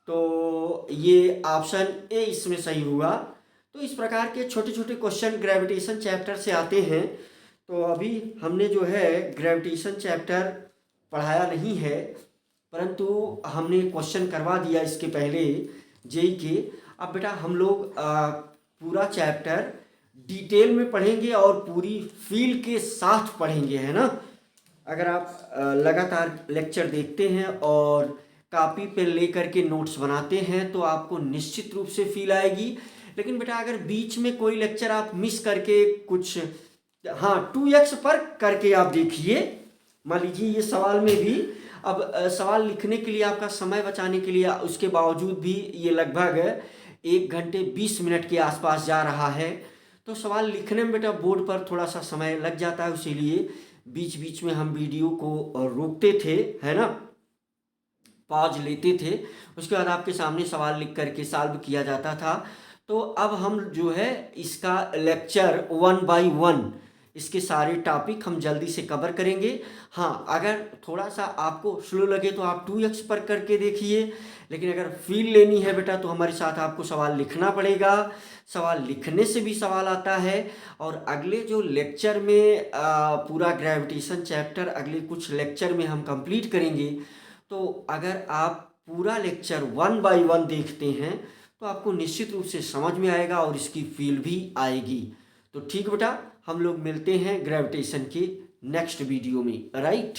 तो ये ऑप्शन ए इसमें सही हुआ। तो इस प्रकार के छोटे छोटे क्वेश्चन ग्रेविटेशन चैप्टर से आते हैं। तो अभी हमने जो है ग्रेविटेशन चैप्टर पढ़ाया नहीं है, परंतु हमने क्वेश्चन करवा दिया इसके पहले जेई के। अब बेटा हम लोग पूरा चैप्टर डिटेल में पढ़ेंगे और पूरी फील के साथ पढ़ेंगे, है ना। अगर आप लगातार लेक्चर देखते हैं और कॉपी पे लेकर के नोट्स बनाते हैं तो आपको निश्चित रूप से फील आएगी। लेकिन बेटा अगर बीच में कोई लेक्चर आप मिस करके कुछ 2x पर करके आप देखिए, मान लीजिए ये सवाल में भी, अब सवाल लिखने के लिए आपका समय बचाने के लिए उसके बावजूद भी ये लगभग 1 घंटे 20 मिनट के आसपास जा रहा है। तो सवाल लिखने में बेटा बोर्ड पर थोड़ा सा समय लग जाता है, इसीलिए बीच बीच में हम वीडियो को रोकते थे, है ना, पॉज लेते थे, उसके बाद आपके सामने सवाल लिख करके सॉल्व किया जाता था। तो अब हम जो है इसका लेक्चर 1 बाय 1 इसके सारे टॉपिक हम जल्दी से कवर करेंगे। हाँ, अगर थोड़ा सा आपको स्लो लगे तो आप 2x पर करके देखिए, लेकिन अगर फील लेनी है बेटा तो हमारे साथ आपको सवाल लिखना पड़ेगा। सवाल लिखने से भी सवाल आता है। और अगले जो लेक्चर में पूरा ग्रेविटेशन चैप्टर अगले कुछ लेक्चर में हम कंप्लीट करेंगे। तो अगर आप पूरा लेक्चर 1 बाय 1 देखते हैं तो आपको निश्चित रूप से समझ में आएगा और इसकी फील भी आएगी। तो ठीक बेटा, हम लोग मिलते हैं ग्रेविटेशन के नेक्स्ट वीडियो में, राइट।